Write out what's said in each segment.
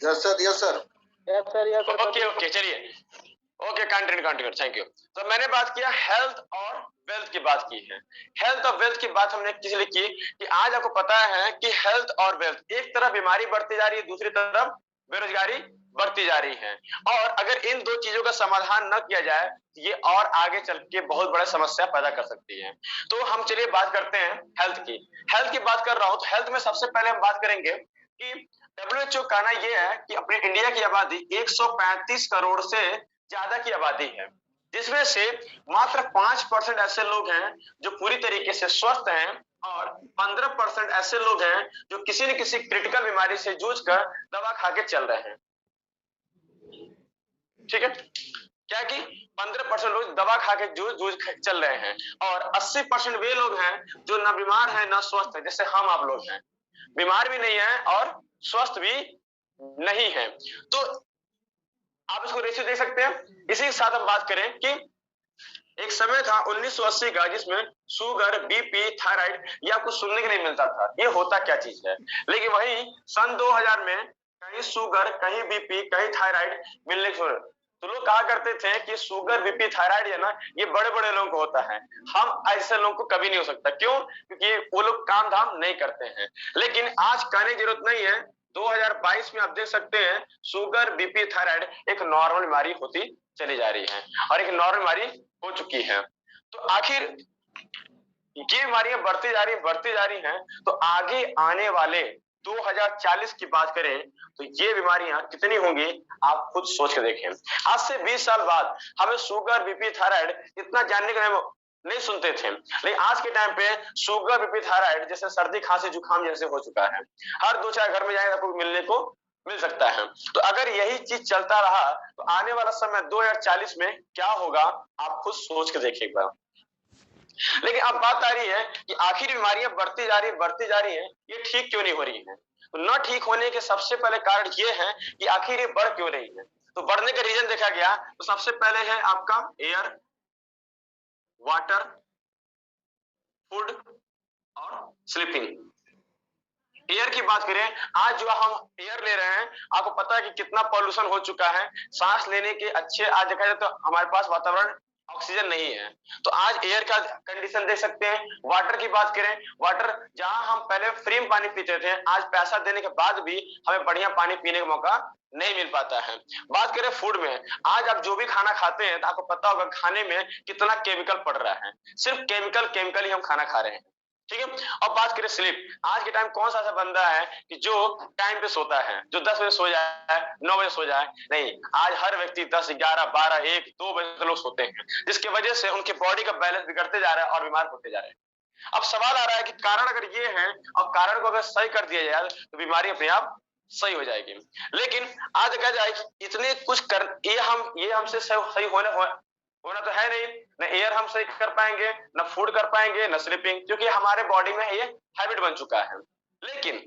Yes sir, yes sir. Okay okay, चलिए okay, continue, thank you. तो मैंने बात किया हेल्थ और वेल्थ की बात की है। हेल्थ और वेल्थ की बात हमने इसलिए की कि आज आपको पता है कि हेल्थ और वेल्थ, एक तरफ बीमारी बढ़ती जा रही है, दूसरी तरफ बेरोजगारी बढ़ती जा रही है। और अगर इन दो चीजों का समाधान न किया जाए, ये और आगे चल के बहुत बड़ा समस्या पैदा कर सकती है। तो हम चलिए बात करते हैं हेल्थ की। हेल्थ की बात कर रहा हूं तो हेल्थ में सबसे पहले हम बात करेंगे कि WHO का कहना यह है कि अपने इंडिया की आबादी 135 करोड़ से ज्यादा की आबादी है, जिसमें से मात्र 5% ऐसे लोग हैं जो पूरी तरीके से स्वस्थ हैं और 15% ऐसे लोग हैं जो किसी न किसी क्रिटिकल बीमारी से जूझकर दवा खा के चल रहे हैं। ठीक है, क्या कि 15% लोग दवा खा के जूझ चल रहे हैं और 80% वे लोग हैं जो न बीमार हैं न स्वस्थ है, जैसे हम आप लोग हैं, बीमार भी नहीं है और स्वस्थ भी नहीं है। तो आप इसको रेशियो देख सकते हैं। इसी के साथ हम बात करें कि एक समय था 1980 का जिसमें शुगर, बीपी, थायराइड ये आपको सुनने के नहीं मिलता था, ये होता क्या चीज है। लेकिन वही सन 2000 में कहीं शुगर, कहीं बीपी, कहीं थायराइड मिलने शुरू, तो लोग कहा करते थे कि शुगर, बीपी, थायराइड है ना, ये बड़े बड़े लोगों को होता है, हम ऐसे लोगों को कभी नहीं हो सकता। क्यों? क्योंकि वो लोग काम धाम नहीं करते हैं। लेकिन आज कहने की जरूरत नहीं है, 2022 में आप देख सकते हैं शुगर, बीपी, थायराइड एक नॉर्मल बीमारी होती चली जा रही है और एक नॉर्मल बीमारी हो चुकी है। तो आखिर ये बीमारियां बढ़ती जा रही हैं, तो आगे आने वाले 2040 की बात करें तो ये बीमारियां कितनी होंगी आप खुद सोच के देखें। आज से 20 साल बाद हमें शुगर, बीपी, थायराइड इतना जानने का नहीं सुनते थे, लेकिन आज के टाइम पे शुगर, बीपी, थायराइड जैसे सर्दी, खांसी, जुकाम जैसे हो चुका है। हर 2-4 घर में जाएगा आपको मिलने को मिल सकता है। तो अगर यही चीज चलता रहा तो आने वाला समय 2040 में क्या होगा आप खुद सोच के देखिए एक बार। लेकिन अब बात आ रही है कि आखिर बीमारियां बढ़ती जा रही हैं, ये ठीक क्यों नहीं हो रही हैं? तो न ठीक होने के सबसे पहले कारण ये है कि आखिर ये बढ़ क्यों रही है। तो बढ़ने का रीजन देखा गया तो सबसे पहले है आपका एयर, वाटर, फूड और स्लीपिंग। एयर की बात करें, आज जो हम एयर ले रहे हैं आपको पता है कि कितना पॉल्यूशन हो चुका है। सांस लेने के अच्छे आज देखा जाए तो हमारे पास वातावरण ऑक्सीजन नहीं है, तो आज एयर का कंडीशन देख सकते हैं। वाटर की बात करें, वाटर जहां हम पहले फ्री में पानी पीते थे, आज पैसा देने के बाद भी हमें बढ़िया पानी पीने का मौका नहीं मिल पाता है। बात करें फूड में, आज आप जो भी खाना खाते हैं तो आपको पता होगा खाने में कितना केमिकल पड़ रहा है, सिर्फ केमिकल ही हम खाना खा रहे हैं। ठीक है, अब बात करें स्लीप, आज के टाइम कौन सा ऐसा बंदा है कि जो टाइम पे सोता है, जो 10 बजे सो जाए, 9 बजे सो जाए? नहीं, आज हर व्यक्ति 10, 11, 12, 1, 2 बजे लोग सोते हैं, जिसकी वजह से उनके बॉडी का बैलेंस बिगड़ते जा रहा है और बीमार होते जा रहे हैं। अब सवाल आ रहा है कि कारण अगर ये है और कारण को अगर सही कर दिया जाए तो बीमारी अपने आप सही हो जाएगी। लेकिन आज देखा जाए कि इतने कुछ कर ये हमसे सही होना तो है नहीं, न एयर हम सही कर पाएंगे, न फूड कर पाएंगे, न स्लीपिंग, क्योंकि हमारे बॉडी में ये हैबिट बन चुका है। लेकिन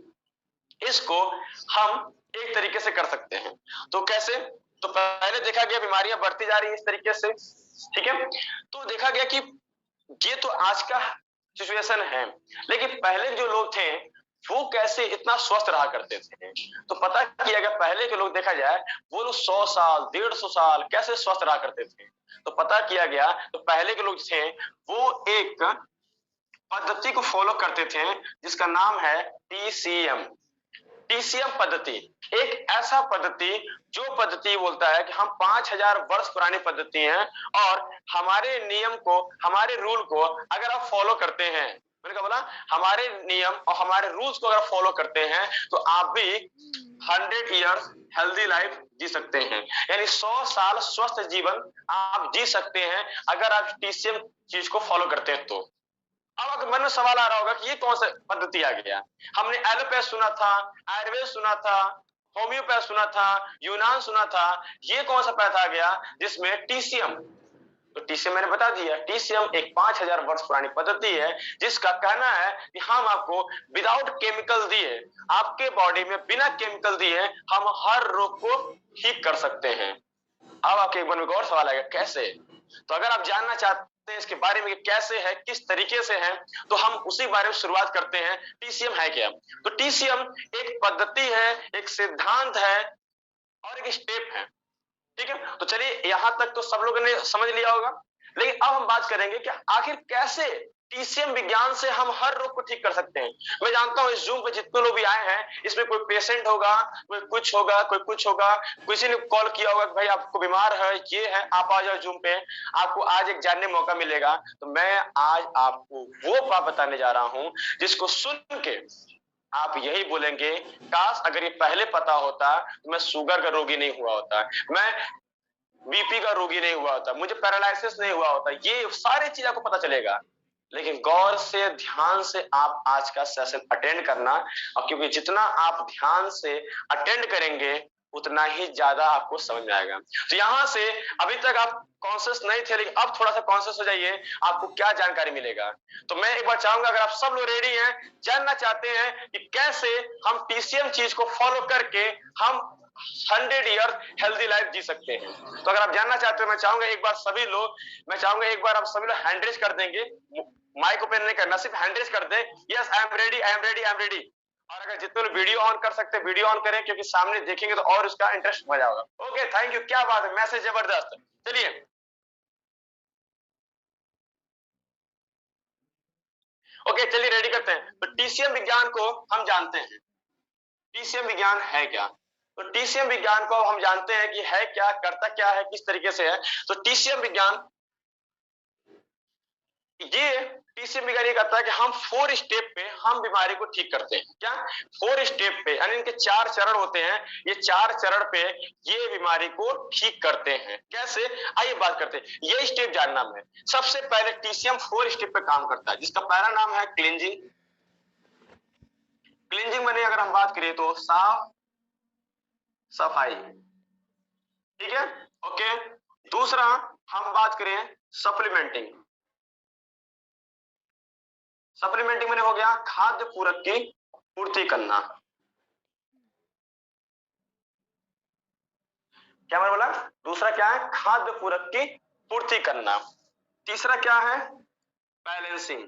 इसको हम एक तरीके से कर सकते हैं। तो कैसे? तो पहले देखा गया बीमारियां बढ़ती जा रही है इस तरीके से, ठीक है, तो देखा गया कि ये तो आज का सिचुएशन है, लेकिन पहले जो लोग थे वो कैसे इतना स्वस्थ रहा करते थे। तो पता किया गया पहले के लोग देखा जाए वो लोग 100 साल, 150 साल कैसे स्वस्थ रहा करते थे। तो पता किया गया तो पहले के लोग थे वो एक पद्धति को फॉलो करते थे जिसका नाम है टीसीएम। टीसीएम पद्धति एक ऐसा पद्धति जो पद्धति बोलता है कि हम 5000 वर्ष पुरानी पद्धति है और हमारे नियम को, हमारे रूल को अगर आप फॉलो करते हैं, मैंने कहा बोला हमारे नियम और हमारे रूल्स को अगर फॉलो करते हैं तो आप भी 100 इयर्स हेल्दी लाइफ जी सकते हैं, यानी 100 साल स्वस्थ जीवन आप जी सकते हैं अगर आप टीसीएम चीज को फॉलो करते हैं। तो अब मन में सवाल आ रहा होगा कि ये कौन सा पद्धति आ गया। हमने एलोपैथ सुना था, आयुर्वेद सुना था, होम्योपैथ सुना था, यूनान सुना था, ये कौन सा पैथ आ गया जिसमें टीसीएम। तो टीसीएम मैंने बता दिया, टीसीएम एक 5000 वर्ष पुरानी पद्धति है जिसका कहना है कि हम आपको विदाउट केमिकल दिए, आपके बॉडी में बिना केमिकल दिए हम हर रोग को ठीक कर सकते हैं। अब आपके मन में और सवाल आएगा कैसे। तो अगर आप जानना चाहते हैं इसके बारे में कैसे है, किस तरीके से है, तो हम उसी बारे में शुरुआत करते हैं। टीसीएम है क्या? तो टीसीएम एक पद्धति है, एक सिद्धांत है और एक स्टेप है। ठीक है, तो चलिए यहां तक तो सब लोगों ने समझ लिया होगा। लेकिन अब हम बात करेंगे कि आखिर कैसे टीसीएम विज्ञान से हम हर रोग को ठीक कर सकते हैं। मैं जानता हूं इस जूम पे जितने लोग भी आए हैं, इसमें कोई पेशेंट होगा, कोई कुछ होगा, कोई कुछ होगा, किसी ने कॉल किया होगा कि भाई आपको बीमार है, ये है, आप आ जाओ जूम पे, आपको आज एक जानने मौका मिलेगा। तो मैं आज आपको वो बात बताने जा रहा हूं जिसको सुन के आप यही बोलेंगे, काश अगर ये पहले पता होता तो मैं शुगर का रोगी नहीं हुआ होता, मैं बीपी का रोगी नहीं हुआ होता, मुझे पैरालिसिस नहीं हुआ होता। ये सारी चीज आपको पता चलेगा। लेकिन गौर से ध्यान से आप आज का सेशन अटेंड करना, और क्योंकि जितना आप ध्यान से अटेंड करेंगे उतना ही ज्यादा आपको समझ में आएगा। तो यहां से अभी तक आप कॉन्शियस नहीं थे, लेकिन अब थोड़ा सा कॉन्शियस हो जाइए, आपको क्या जानकारी मिलेगा। तो मैं एक बार चाहूंगा, अगर आप सब लोग रेडी हैं, जानना चाहते हैं कि कैसे हम टीसीएम चीज को फॉलो करके हम 100 ईयर हेल्दी लाइफ जी सकते हैं। तो अगर आप जानना चाहते हो, मैं चाहूंगा एक बार सभी लोग, आप सभी लोग हैंड रेज कर देंगे, माइक ओपन नहीं करना, सिर्फ हैंड रेज कर दें, yes I am ready, I am ready, I am ready. और अगर जितने लोग वीडियो ऑन कर सकते हैं वीडियो ऑन करें, क्योंकि सामने देखेंगे तो और उसका इंटरेस्ट बढ़ जाएगा। ओके, थैंक यू, क्या बात है, मैसेज जबरदस्त। चलिए ओके, चलिए रेडी करते हैं। तो टीसीएम विज्ञान को हम जानते हैं, टीसीएम विज्ञान है क्या। तो टीसीएम विज्ञान को हम जानते हैं कि है क्या, करता क्या है, किस तरीके से है। तो टीसीएम विज्ञान, ये टीसीएम विज्ञान ये कहता है कि हम 4 स्टेप पे हम बीमारी को ठीक करते हैं। क्या 4 स्टेप पे, यानी इनके 4 चरण होते हैं, ये 4 चरण पे ये बीमारी को ठीक करते हैं। कैसे, आइए बात करते हैं, ये स्टेप जानना है। सबसे पहले टीसीएम 4 स्टेप पे काम करता है, जिसका पहला नाम है क्लींजिंग। क्लींजिंग माने अगर हम बात करें तो साफ सफाई, ठीक है, ओके। दूसरा हम बात करें सप्लीमेंटिंग। सप्लीमेंटिंग मैंने हो गया खाद्य पूरक की पूर्ति करना। क्या मैंने बोला, दूसरा क्या है, खाद्य पूरक की पूर्ति करना। तीसरा क्या है, बैलेंसिंग,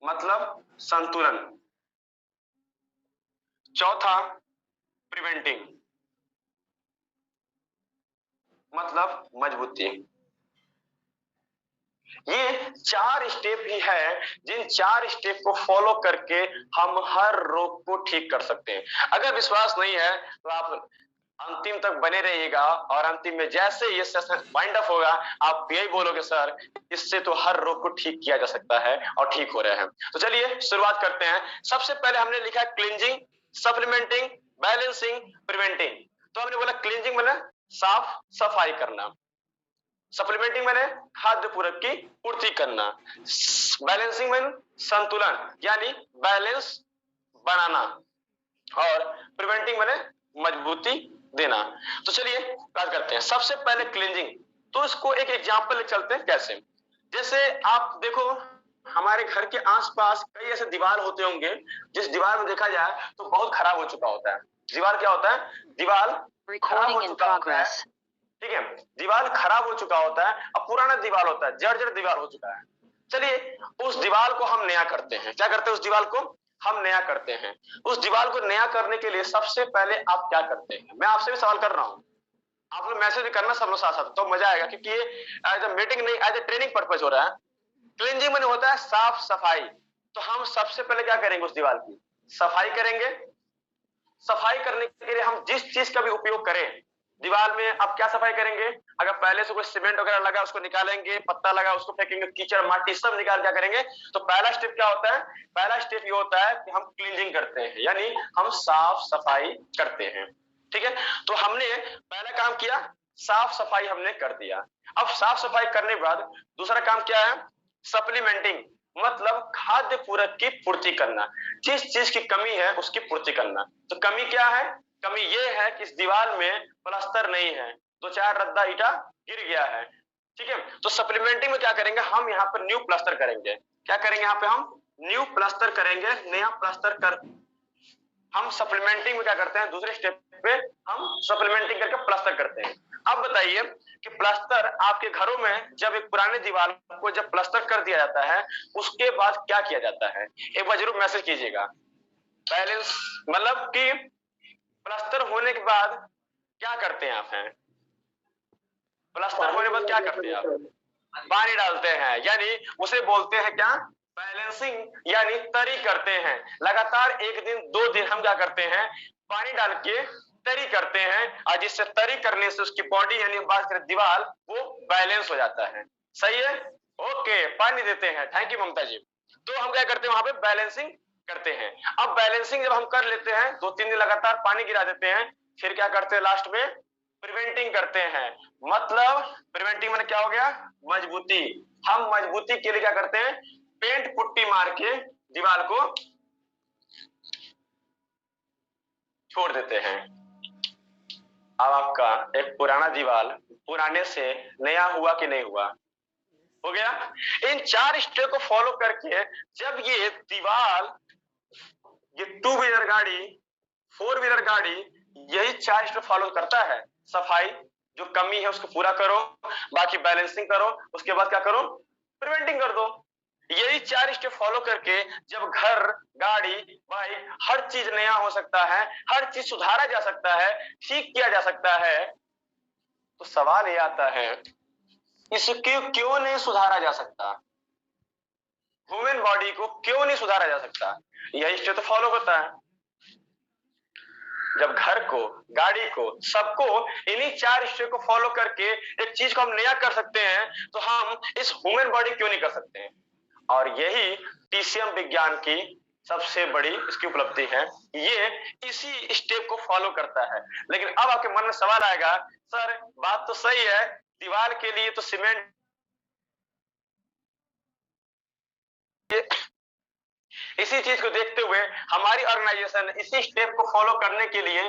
मतलब संतुलन। चौथा प्रिवेंटिंग, मतलब मजबूती। ये 4 स्टेप ही है, जिन 4 स्टेप को फॉलो करके हम हर रोग को ठीक कर सकते हैं। अगर विश्वास नहीं है तो आप अंतिम तक बने रहिएगा, और अंतिम में जैसे ये सेशन वाइंड अप होगा, आप यही बोलोगे सर इससे तो हर रोग को ठीक किया जा सकता है, और ठीक हो रहे हैं। तो चलिए शुरुआत करते हैं। सबसे पहले हमने लिखा है क्लींजिंग, सप्लीमेंटिंग, बैलेंसिंग, प्रिवेंटिंग। तो हमने बोला क्लींजिंग मैंने साफ सफाई करना, सप्लीमेंटिंग मैंने खाद्य पूरक की पूर्ति करना, बैलेंसिंग मैंने संतुलन यानी बैलेंस बनाना, और प्रिवेंटिंग मैंने मजबूती देना। तो चलिए बात करते हैं। सबसे पहले क्लींजिंग, तो इसको एक एग्जांपल ले चलते हैं कैसे। जैसे आप देखो, हमारे घर के आसपास कई ऐसे दीवार होते होंगे जिस दीवार में देखा जाए तो बहुत खराब हो चुका होता है। दीवार क्या होता है, दीवार खराब हो चुका होता है, ठीक है, दीवार खराब हो चुका होता है, अब पुराना दीवार होता है, जर्जर दीवार हो चुका है। चलिए उस दीवार को हम नया करते हैं। क्या करते हैं, उस दीवार को हम नया करते हैं। उस दीवार को नया करने के लिए सबसे पहले आप क्या करते हैं, मैं आपसे भी सवाल कर रहा हूं, आप लोग मैसेज भी करना सब लोग साथ साथ, तो मजा आएगा, क्योंकि ये एज ए मीटिंग नहीं, एज ए ट्रेनिंग पर्पज हो रहा है। क्लींजिंग में होता है साफ सफाई। तो हम सबसे पहले क्या करेंगे, उस दीवार की सफाई करेंगे। सफाई करने के लिए हम जिस चीज का भी उपयोग करें दीवार में, अब क्या सफाई करेंगे, अगर पहले से कोई सीमेंट वगैरह लगा उसको निकालेंगे, पत्ता लगा उसको फेंकेंगे, कीचड़ माटी सब निकाल क्या करेंगे। तो पहला स्टेप क्या होता है, पहला स्टेप ये होता है कि हम क्लींजिंग करते हैं, यानी हम साफ सफाई करते हैं। ठीक है, तो हमने पहला काम किया, साफ सफाई हमने कर दिया। अब साफ सफाई करने के बाद दूसरा काम क्या है, सप्लीमेंटिंग, मतलब खाद्य पूरक की पूर्ति करना। जिस चीज की कमी है उसकी पूर्ति करना। तो कमी क्या है, कमी ये है कि इस दीवार में प्लास्टर नहीं है, 2-4 रद्दा ईटा गिर गया है। ठीक है, तो सप्लीमेंटिंग में क्या करेंगे, हम यहाँ पर न्यू प्लास्टर करेंगे। क्या करेंगे, यहाँ पे हम न्यू प्लास्टर करेंगे, नया प्लास्टर कर। हम सप्लीमेंटिंग में क्या करते हैं, दूसरे स्टेप पे हम सप्लीमेंटिंग करके प्लास्टर करते हैं। अब बताइए कि प्लास्टर आपके घरों में जब एक पुराने दीवार को जब प्लास्टर कर दिया जाता है उसके बाद क्या किया जाता है, एक बार जरूर मैसेज कीजिएगा। बैलेंस मतलब कि प्लास्टर होने के बाद क्या करते हैं आप? हैं प्लास्टर होने के बाद क्या करते हैं आप? पानी डालते हैं, यानी उसे बोलते हैं क्या? बैलेंसिंग, यानी तरी करते हैं। लगातार एक दिन 2 दिन हम क्या करते हैं? पानी डाल के तरी करते हैं, और जिससे तरी करने से उसकी बॉडी यानी बात करें दीवार, वो बैलेंस हो जाता है। सही है? ओके, पानी देते हैं। थैंक यू ममता जी। तो हम क्या करते हैं? वहां पे बैलेंसिंग करते हैं। अब बैलेंसिंग जब हम कर लेते हैं, 2-3 दिन लगातार पानी गिरा देते हैं, फिर क्या करते हैं? लास्ट में प्रिवेंटिंग करते हैं। मतलब प्रिवेंटिंग मैंने क्या हो गया? मजबूती। हम मजबूती के लिए क्या करते हैं? पेंट पुट्टी मार के दीवार को छोड़ देते हैं। अब आपका एक पुराना दीवार पुराने से नया हुआ कि नहीं हुआ? हो गया। इन 4 स्टेप को फॉलो करके जब ये दीवार, ये 2 व्हीलर गाड़ी, 4 व्हीलर गाड़ी यही 4 स्टेप फॉलो करता है। सफाई, जो कमी है उसको पूरा करो, बाकी बैलेंसिंग करो, उसके बाद क्या करो? प्रिवेंटिंग कर दो। यही 4 स्टेप फॉलो करके जब घर, गाड़ी, बाइक, हर चीज नया हो सकता है, हर चीज सुधारा जा सकता है, ठीक किया जा सकता है, तो सवाल ये आता है इसको क्यों नहीं सुधारा जा सकता? ह्यूमन बॉडी को क्यों नहीं सुधारा जा सकता? यही स्टेप तो फॉलो होता है। जब घर को, गाड़ी को, सबको इन्हीं 4 स्टेप को फॉलो करके एक चीज को हम नया कर सकते हैं, तो हम इस ह्यूमन बॉडी क्यों नहीं कर सकते हैं? और यही टीसीएम विज्ञान की सबसे बड़ी इसकी उपलब्धि है। ये इसी स्टेप को फॉलो करता है। लेकिन अब आपके मन में सवाल आएगा, सर बात तो सही है, दीवार के लिए तो सीमेंट, इसी चीज को देखते हुए हमारी ऑर्गेनाइजेशन इसी स्टेप को फॉलो करने के लिए,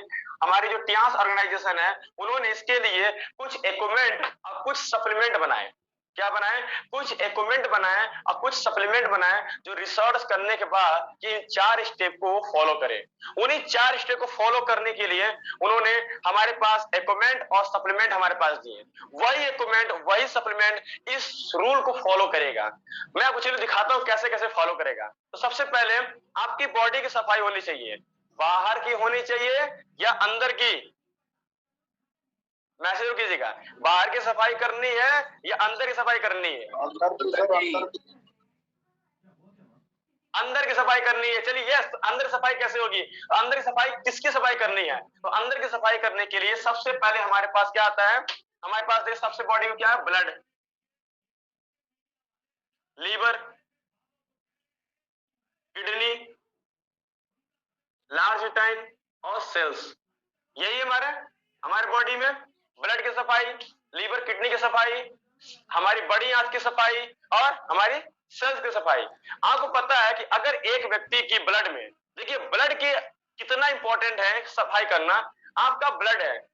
हमारी जो टियास ऑर्गेनाइजेशन है, उन्होंने इसके लिए कुछ इक्विपमेंट और कुछ सप्लीमेंट बनाए। क्या बनाए? कुछ इक्विपमेंट बनाए और कुछ सप्लीमेंट बनाए, जो रिसर्च करने के बाद कि इन 4 स्टेप को फॉलो करें। उन्हीं 4 स्टेप को फॉलो करने के लिए उन्होंने हमारे पास इक्विपमेंट और सप्लीमेंट हमारे पास दिए। वही इक्विपमेंट, वही सप्लीमेंट इस रूल को फॉलो करेगा। मैं आपको चलिए दिखाता हूं कैसे कैसे फॉलो करेगा। तो सबसे पहले आपकी बॉडी की सफाई होनी चाहिए। बाहर की होनी चाहिए या अंदर की? मैसेज कीजिएगा, बाहर की सफाई करनी है या अंदर की सफाई करनी है? अंदर की सफाई करनी है। चलिए यस, अंदर सफाई कैसे होगी? अंदर की सफाई किसकी सफाई करनी है? तो अंदर की सफाई करने के लिए सबसे पहले हमारे पास क्या आता है? हमारे पास देखिए सबसे बॉडी में क्या है? Blood, liver, kidney, large intestine और सेल्स। यही हमारे हमारे बॉडी में ब्लड की सफाई, लीवर किडनी की सफाई, हमारी बड़ी आंत की सफाई और हमारी सेल्स की सफाई। आपको पता है कि अगर एक व्यक्ति की ब्लड में, देखिए ब्लड के कितना इंपॉर्टेंट है सफाई करना। आपका ब्लड है,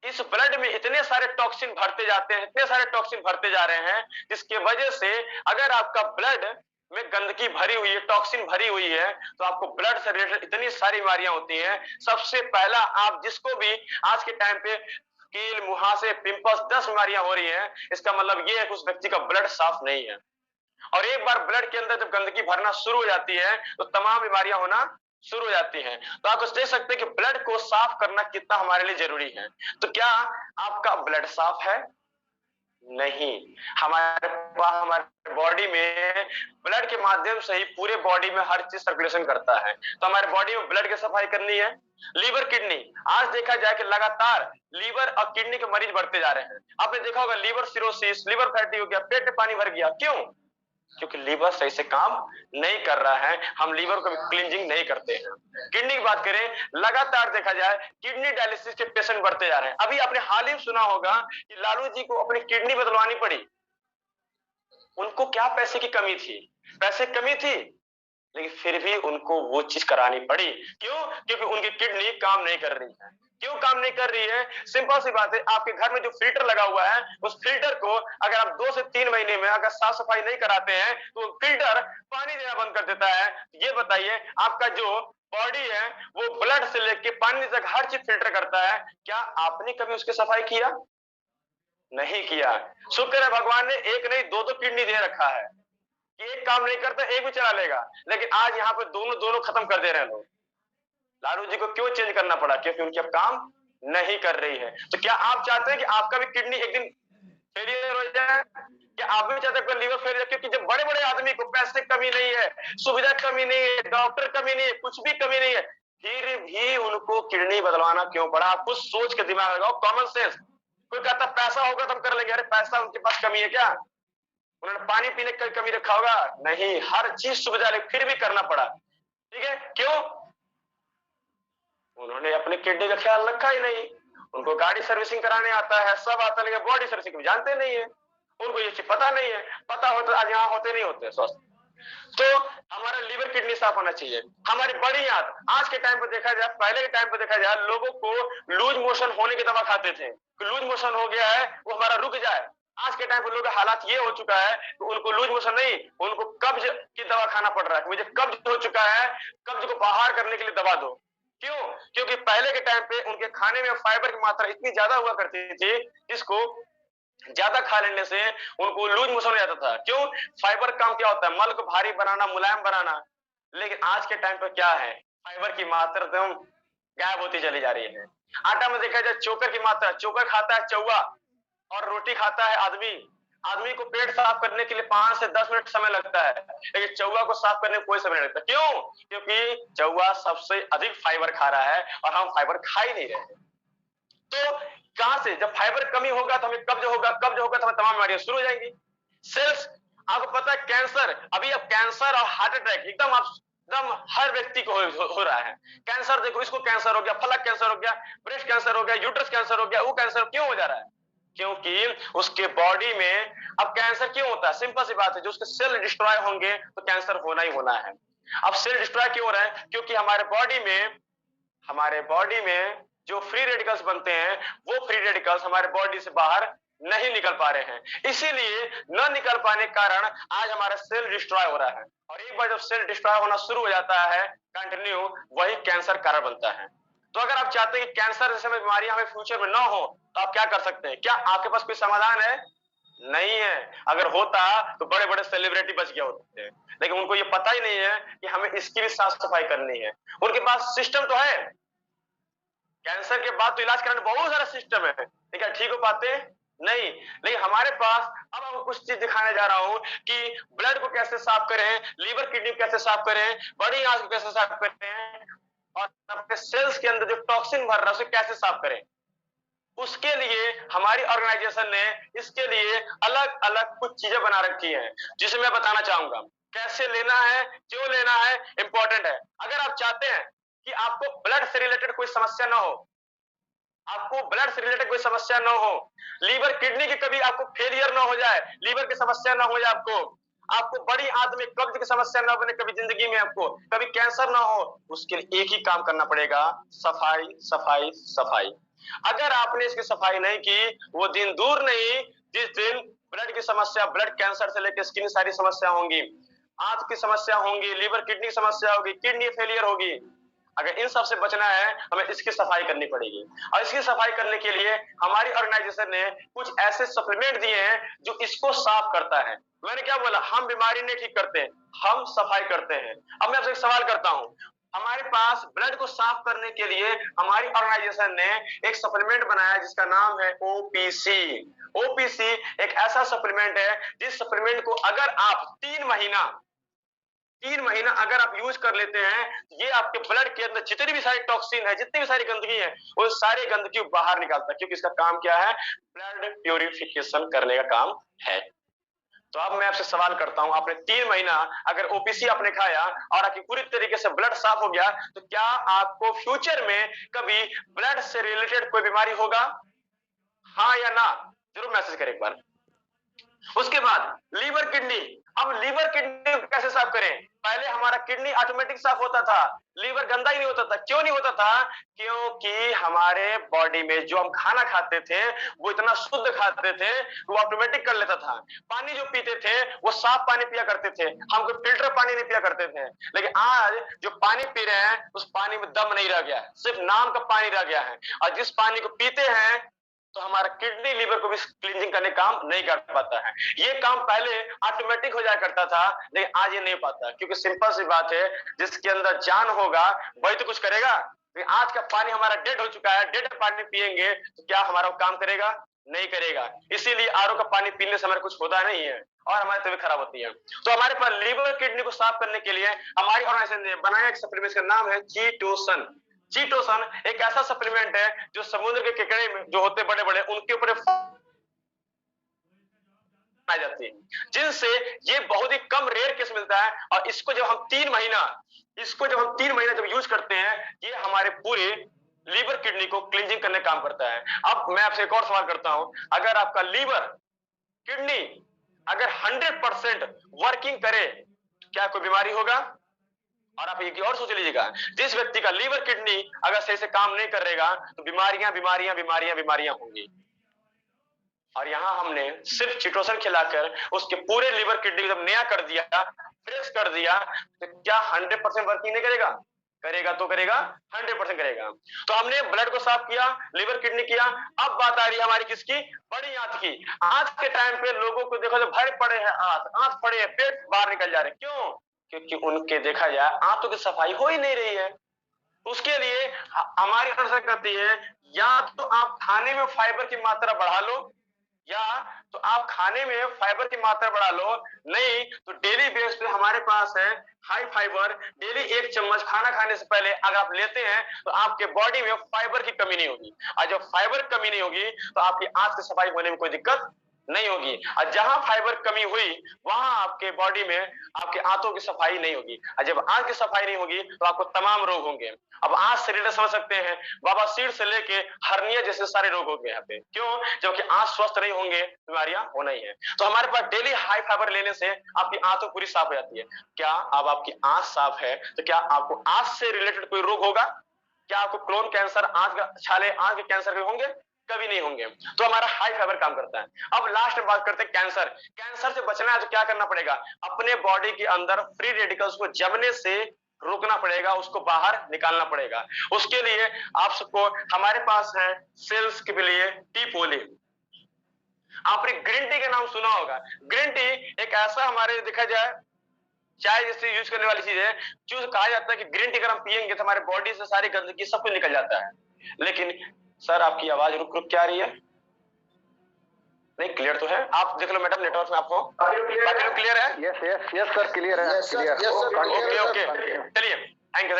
इस ब्लड में इतने सारे टॉक्सिन भरते जाते हैं, इतने सारे टॉक्सिन भरते जा रहे हैं, जिसके वजह से अगर आपका ब्लड में गंदगी भरी हुई है, टॉक्सिन भरी हुई है, तो आपको ब्लड से रिलेटेड इतनी सारी बीमारियां होती हैं। सबसे पहला, आप जिसको भी आज के टाइम पे कील, मुहासे, पिंपल्स, 10 बीमारियां हो रही हैं, इसका मतलब ये है कि उस व्यक्ति का ब्लड साफ नहीं है। और एक बार ब्लड के अंदर जब गंदगी भरना शुरू हो जाती है, तो तमाम बीमारियां होना शुरू हो जाती हैं। तो आप देख सकते हैं कि ब्लड को साफ करना कितना हमारे लिए जरूरी है। तो क्या आपका ब्लड साफ है? नहीं। हमारे बॉडी में ब्लड के माध्यम से ही पूरे बॉडी में हर चीज सर्कुलेशन करता है। तो हमारे बॉडी में ब्लड की सफाई करनी है। लीवर, किडनी, आज देखा जाए कि लगातार लीवर और किडनी के मरीज बढ़ते जा रहे हैं। आपने देखा होगा लीवर सिरोसिस, लीवर फैटी हो गया, पेट में पानी भर गया। क्यों? क्योंकि लीवर सही से काम नहीं कर रहा है, हम लीवर को क्लींजिंग नहीं करते हैं। किडनी की बात करें, लगातार देखा जाए किडनी डायलिसिस के पेशेंट बढ़ते जा रहे हैं। अभी आपने हाल ही सुना होगा कि लालू जी को अपनी किडनी बदलवानी पड़ी। उनको क्या पैसे की कमी थी? पैसे की कमी थी, लेकिन फिर भी उनको वो चीज करानी पड़ी। क्यों? क्योंकि उनकी किडनी काम नहीं कर रही है। क्यों काम नहीं कर रही है? सिंपल सी बात है, आपके घर में जो फिल्टर लगा हुआ है, उस फिल्टर को अगर आप 2 से 3 महीने में अगर साफ सफाई नहीं कराते हैं, तो फिल्टर पानी देना बंद कर देता है। ये बताइए, आपका जो बॉडी है वो ब्लड से लेके पानी तक हर चीज फिल्टर करता है। क्या आपने कभी उसकी सफाई किया? नहीं किया। शुक्र है भगवान ने एक नहीं 2-2 किडनी दे रखा है, एक काम नहीं करता एक भी चला लेगा। लेकिन आज यहाँ पे दोनों दोनों खत्म कर दे रहे हैं लोग। लालू जी को क्यों चेंज करना पड़ा? क्योंकि उनकी अब काम नहीं कर रही है। तो क्या आप चाहते हैं कि आपका भी किडनी एक दिन फेलियर हो जाए? क्या आप भी चाहते हैं लीवर फेलियर? क्योंकि जब बड़े बड़े आदमी को पैसे कमी नहीं है, सुविधा कमी नहीं है, डॉक्टर कमी नहीं है, कुछ भी कमी नहीं है, फिर भी उनको किडनी बदलवाना क्यों पड़ा? आप कुछ सोच के दिमाग लगाओ, कॉमन सेंस। कोई कहता पैसा होगा तो हम कर लेंगे, अरे पैसा उनके पास कमी है क्या? उन्होंने पानी पीने की कमी रखा होगा? नहीं, हर चीज सुविधा फिर भी करना पड़ा। ठीक है, क्यों? उन्होंने अपने किडनी का ख्याल रखा ही नहीं। उनको गाड़ी सर्विसिंग कराने आता है, सब आता है, लेकिन बॉडी सर्विसिंग जानते नहीं है, उनको ये चीज पता नहीं है। पता होता आज यहाँ होते नहीं होते स्वस्थ। तो हमारा लीवर किडनी साफ होना चाहिए। हमारी बड़ी याद, आज के टाइम पे देखा जाए, पहले के टाइम पे देखा जाए, लोगों को लूज मोशन होने की दवा खाते थे, लूज मोशन हो गया है वो हमारा रुक जाए। आज के टाइम पे लोगों का हालात ये हो चुका है कि उनको लूज मोशन नहीं, उनको कब्ज की दवा खाना पड़ रहा है। मुझे कब्ज हो चुका है, कब्ज को बाहर करने के लिए दवा दो। क्यों? क्योंकि पहले के टाइम पे उनके खाने में फाइबर की मात्रा इतनी ज्यादा हुआ करती थी, जिसको ज्यादा खा लेने से उनको लूज मोशन हो जाता था। क्यों? फाइबर काम क्या होता है? मल को भारी बनाना, मुलायम बनाना। लेकिन आज के टाइम पर क्या है? फाइबर की मात्रा एकदम गायब होती चली जा रही है। आटा में देखा जाए चोकर की मात्रा, चोकर खाता है चौवा और रोटी खाता है आदमी। आदमी को पेट साफ करने के लिए 5 से 10 मिनट समय लगता है, लेकिन चौवा को साफ करने में कोई समय नहीं लगता। क्यों? क्योंकि चौवा सबसे अधिक फाइबर खा रहा है और हम फाइबर खा ही नहीं रहे। तो कहां से? जब फाइबर कमी होगा तो हमें कब्ज होगा, कब्ज होगा तो हमें तमाम बीमारियां शुरू हो जाएंगी। सेल्स, आपको पता है कैंसर, अभी अब कैंसर और हार्ट अटैक एकदम हर व्यक्ति को हो रहा है। कैंसर देखो, इसको कैंसर हो गया, फलक कैंसर हो गया, ब्रेस्ट कैंसर हो गया, यूट्रस कैंसर हो गया, वो कैंसर क्यों हो जा रहा है? क्योंकि उसके बॉडी में अब कैंसर क्यों होता है? सिंपल सी बात है, जो उसके सेल डिस्ट्रॉय होंगे तो कैंसर होना ही होना है। अब सेल डिस्ट्रॉय क्यों हो रहा है? क्योंकि हमारे बॉडी में जो फ्री रेडिकल्स बनते हैं, वो फ्री रेडिकल्स हमारे बॉडी से बाहर नहीं निकल पा रहे हैं। इसीलिए न निकल पाने के कारण आज हमारा सेल डिस्ट्रॉय हो रहा है। और एक बार जब सेल डिस्ट्रॉय होना शुरू हो जाता है कंटिन्यू, वही कैंसर कारण बनता है। तो अगर आप चाहते हैं कि कैंसर जैसे बीमारियां हमें फ्यूचर में ना हो, तो आप क्या कर सकते हैं? क्या आपके पास कोई समाधान है? नहीं है। अगर होता तो बड़े बड़े सेलिब्रिटी बच गए होते हैं, लेकिन उनको ये पता ही नहीं है कि हमें इसकी भी साफ सफाई करनी है। उनके पास सिस्टम तो है, कैंसर के बाद तो इलाज कराने बहुत सारा सिस्टम है, लेकिन ठीक हो पाते नहीं। लेकिन हमारे पास, अब मैं कुछ चीज दिखाने जा रहा हूं कि ब्लड को कैसे साफ करें, लीवर किडनी कैसे साफ करें, बड़ी आंत को कैसे साफ करें, और अपने सेल्स के अंदर जो टॉक्सिन भर रहा है उसे कैसे साफ करें। उसके लिए हमारी ऑर्गेनाइजेशन ने इसके लिए अलग अलग कुछ चीजें बना रखी हैं, जिसे मैं बताना चाहूंगा। कैसे लेना है, क्यों लेना है, इंपॉर्टेंट है। अगर आप चाहते हैं कि आपको ब्लड से रिलेटेड कोई समस्या ना हो, आपको ब्लड से रिलेटेड कोई समस्या ना हो, लीवर किडनी की कभी आपको फेलियर ना हो जाए, लीवर की समस्या ना हो जाए, आपको बड़ी आंत में कब्ज की समस्या ना बने कभी जिंदगी में, आपको कभी कैंसर ना हो, उसके लिए एक ही काम करना पड़ेगा, सफाई सफाई सफाई। अगर आपने इसकी सफाई नहीं की, वो दिन दूर नहीं जिस दिन ब्लड की समस्या, ब्लड कैंसर से लेकर स्किन सारी समस्या होंगी, आंत की समस्या होंगी, लीवर किडनी की समस्या होगी, किडनी फेलियर होगी। अगर इन सब से बचना है, हमें इसकी सफाई करनी पड़ेगी। और इसकी सफाई करने के लिए हमारी ऑर्गेनाइजेशन ने कुछ ऐसे सप्लीमेंट दिए हैं जो इसको साफ करता है। मैंने क्या बोला? हम बीमारी नहीं ठीक करते, हम सफाई करते हैं। अब मैं आपसे एक सवाल करता हूं, हमारे पास ब्लड को साफ करने के लिए हमारी ऑर्गेनाइजेशन ने एक सप्लीमेंट बनाया जिसका नाम है ओपीसी। ओपीसी एक ऐसा सप्लीमेंट है जिस सप्लीमेंट को अगर आप 3 महीना अगर आप यूज कर लेते हैं, ये आपके ब्लड के अंदर जितनी भी सारी टॉक्सिन है, जितनी भी सारी गंदगी है, वो सारी गंदगी बाहर निकालता है। क्योंकि इसका काम क्या है? ब्लड प्यूरिफिकेशन करने का काम है। तो अब मैं आपसे सवाल करता हूं, आपने 3 महीना अगर ओपीसी आपने खाया और आपकी पूरी तरीके से ब्लड साफ हो गया, तो क्या आपको फ्यूचर में कभी ब्लड से रिलेटेड कोई बीमारी होगा? हाँ या ना? जरूर मैसेज करें एक बार। उसके बाद लीवर किडनी, अब लीवर किडनी कैसे साफ करें? पहले हमारा किडनी ऑटोमेटिक साफ होता था, लीवर गंदा ही नहीं होता था। क्यों नहीं होता था? क्योंकि हमारे बॉडी में जो हम खाना खाते थे वो इतना शुद्ध खाते थे, वो ऑटोमेटिक कर लेता था। पानी जो पीते थे वो साफ पानी पिया करते थे, हम कोई फिल्टर पानी नहीं पिया करते थे। लेकिन आज जो पानी पी रहे हैं उस पानी में दम नहीं रह गया है, सिर्फ नाम का पानी रह गया है। और जिस पानी को पीते हैं तो हमारा किडनी लीवर को भी क्लींजिंग करने काम नहीं कर पाता है। ये काम पहले ऑटोमेटिक हो जाया करता था, लेकिन आज ये नहीं पाता, क्योंकि सिंपल सी बात है, जिसके अंदर जान होगा वही तो कुछ करेगा। आज का पानी हमारा डेड हो चुका है, डेड पानी पिएंगे तो क्या हमारा काम करेगा? नहीं करेगा। इसीलिए आरओ का पानी पीने से हमारे कुछ होता नहीं है और हमारी तबीयत खराब होती है। तो हमारे पास लीवर किडनी को साफ करने के लिए हमारी ऑर्गेनाइजेशन ने बनाया एक सप्लीमेंट, का नाम है चीटोसन। चीटोसन एक ऐसा सप्लीमेंट है जो समुद्र के केकड़े में जो होते बड़े बड़े उनके ऊपर पाई जाती है, जिनसे ये बहुत ही कम रेयर केस मिलता है। और इसको जब हम 3 महीना जब यूज करते हैं, ये हमारे पूरे लीवर किडनी को क्लींजिंग करने काम करता है। अब मैं आपसे एक और सवाल करता हूं, अगर आपका लीवर किडनी अगर 100% वर्किंग करे, क्या कोई बीमारी होगा? और आप एक और सोच लीजिएगा, जिस व्यक्ति का लीवर किडनी अगर सही से काम नहीं करेगा तो बीमारियां बीमारियां बीमारियां बीमारियां होंगी। और यहां हमने सिर्फ चिटोसन खिलाकर उसके पूरे लीवर किडनी जब नया कर दिया, फ्रेश कर दिया, तो क्या 100% वर्किंग नहीं करेगा? करेगा तो करेगा, 100% करेगा। तो हमने ब्लड को साफ किया, लीवर किडनी किया। अब बात आ रही है हमारी किसकी? बड़ी आंत की। आज के टाइम पे लोगों को देखो तो भरे पड़े हैं आंत पड़े हैं, पेट बाहर निकल जा रहे, क्यों? क्योंकि उनके देखा जाए आंतों की सफाई हो ही नहीं रही है। उसके लिए हमारी अनुशंसा करती है, या तो आप खाने में फाइबर की मात्रा बढ़ा लो, या तो आप खाने में फाइबर की मात्रा बढ़ा लो, नहीं तो डेली बेस पे हमारे पास है हाई फाइबर। डेली 1 चम्मच खाना खाने से पहले अगर आप लेते हैं तो आपके बॉडी में फाइबर की कमी नहीं होगी। और जब फाइबर कमी नहीं होगी तो आपकी आंत की सफाई होने में कोई दिक्कत नहीं होगी। और जहां फाइबर कमी हुई वहां आपके बॉडी में आपके आंतों की सफाई नहीं होगी, और जब आंत की सफाई नहीं होगी तो आपको तमाम रोग होंगे। अब आंत से रिलेटेड समझ सकते हैं, बवासीर से लेके हर्निया जैसे सारे रोग होंगे यहाँ पे, क्यों? जबकि आंत स्वस्थ नहीं होंगे, बीमारियां होना ही है। तो हमारे पास डेली हाई फाइबर लेने से आपकी आंतों पूरी साफ हो जाती है। क्या अब आपकी आंत साफ है तो क्या आपको आंत से रिलेटेड कोई रोग होगा? क्या आपको क्लोन कैंसर, आंत का छाले, आंत के कैंसर के होंगे? कभी नहीं होंगे। तो हमारा हाई फाइबर काम करता है। अब लास्ट में बात करते हैं कैंसर। कैंसर से बचना है तो क्या करना पड़ेगा? अपने बॉडी के अंदर फ्री रेडिकल्स को जमने से रोकना पड़ेगा, उसको बाहर निकालना पड़ेगा। उसके लिए आप सबको हमारे पास है सेल्स के लिए टी पोली। आपने ग्रीन टी का नाम सुना होगा। ग्रीन टी एक ऐसा हमारे देखा जाए चाय जैसे यूज करने वाली चीज है, जो कहा जाता है कि ग्रीन टी अगर हम पियेंगे तो हमारे बॉडी से सारी गंदगी सब कुछ निकल जाता है। लेकिन सर आपकी आवाज रुक रुक क्या आ रही है? नहीं क्लियर तो है? आप देख लो मैडम नेटवर्क में आपको बाकी लोग क्लियर है? Yes yes yes sir clear है, ओके ओके चलिए, थैंक यू।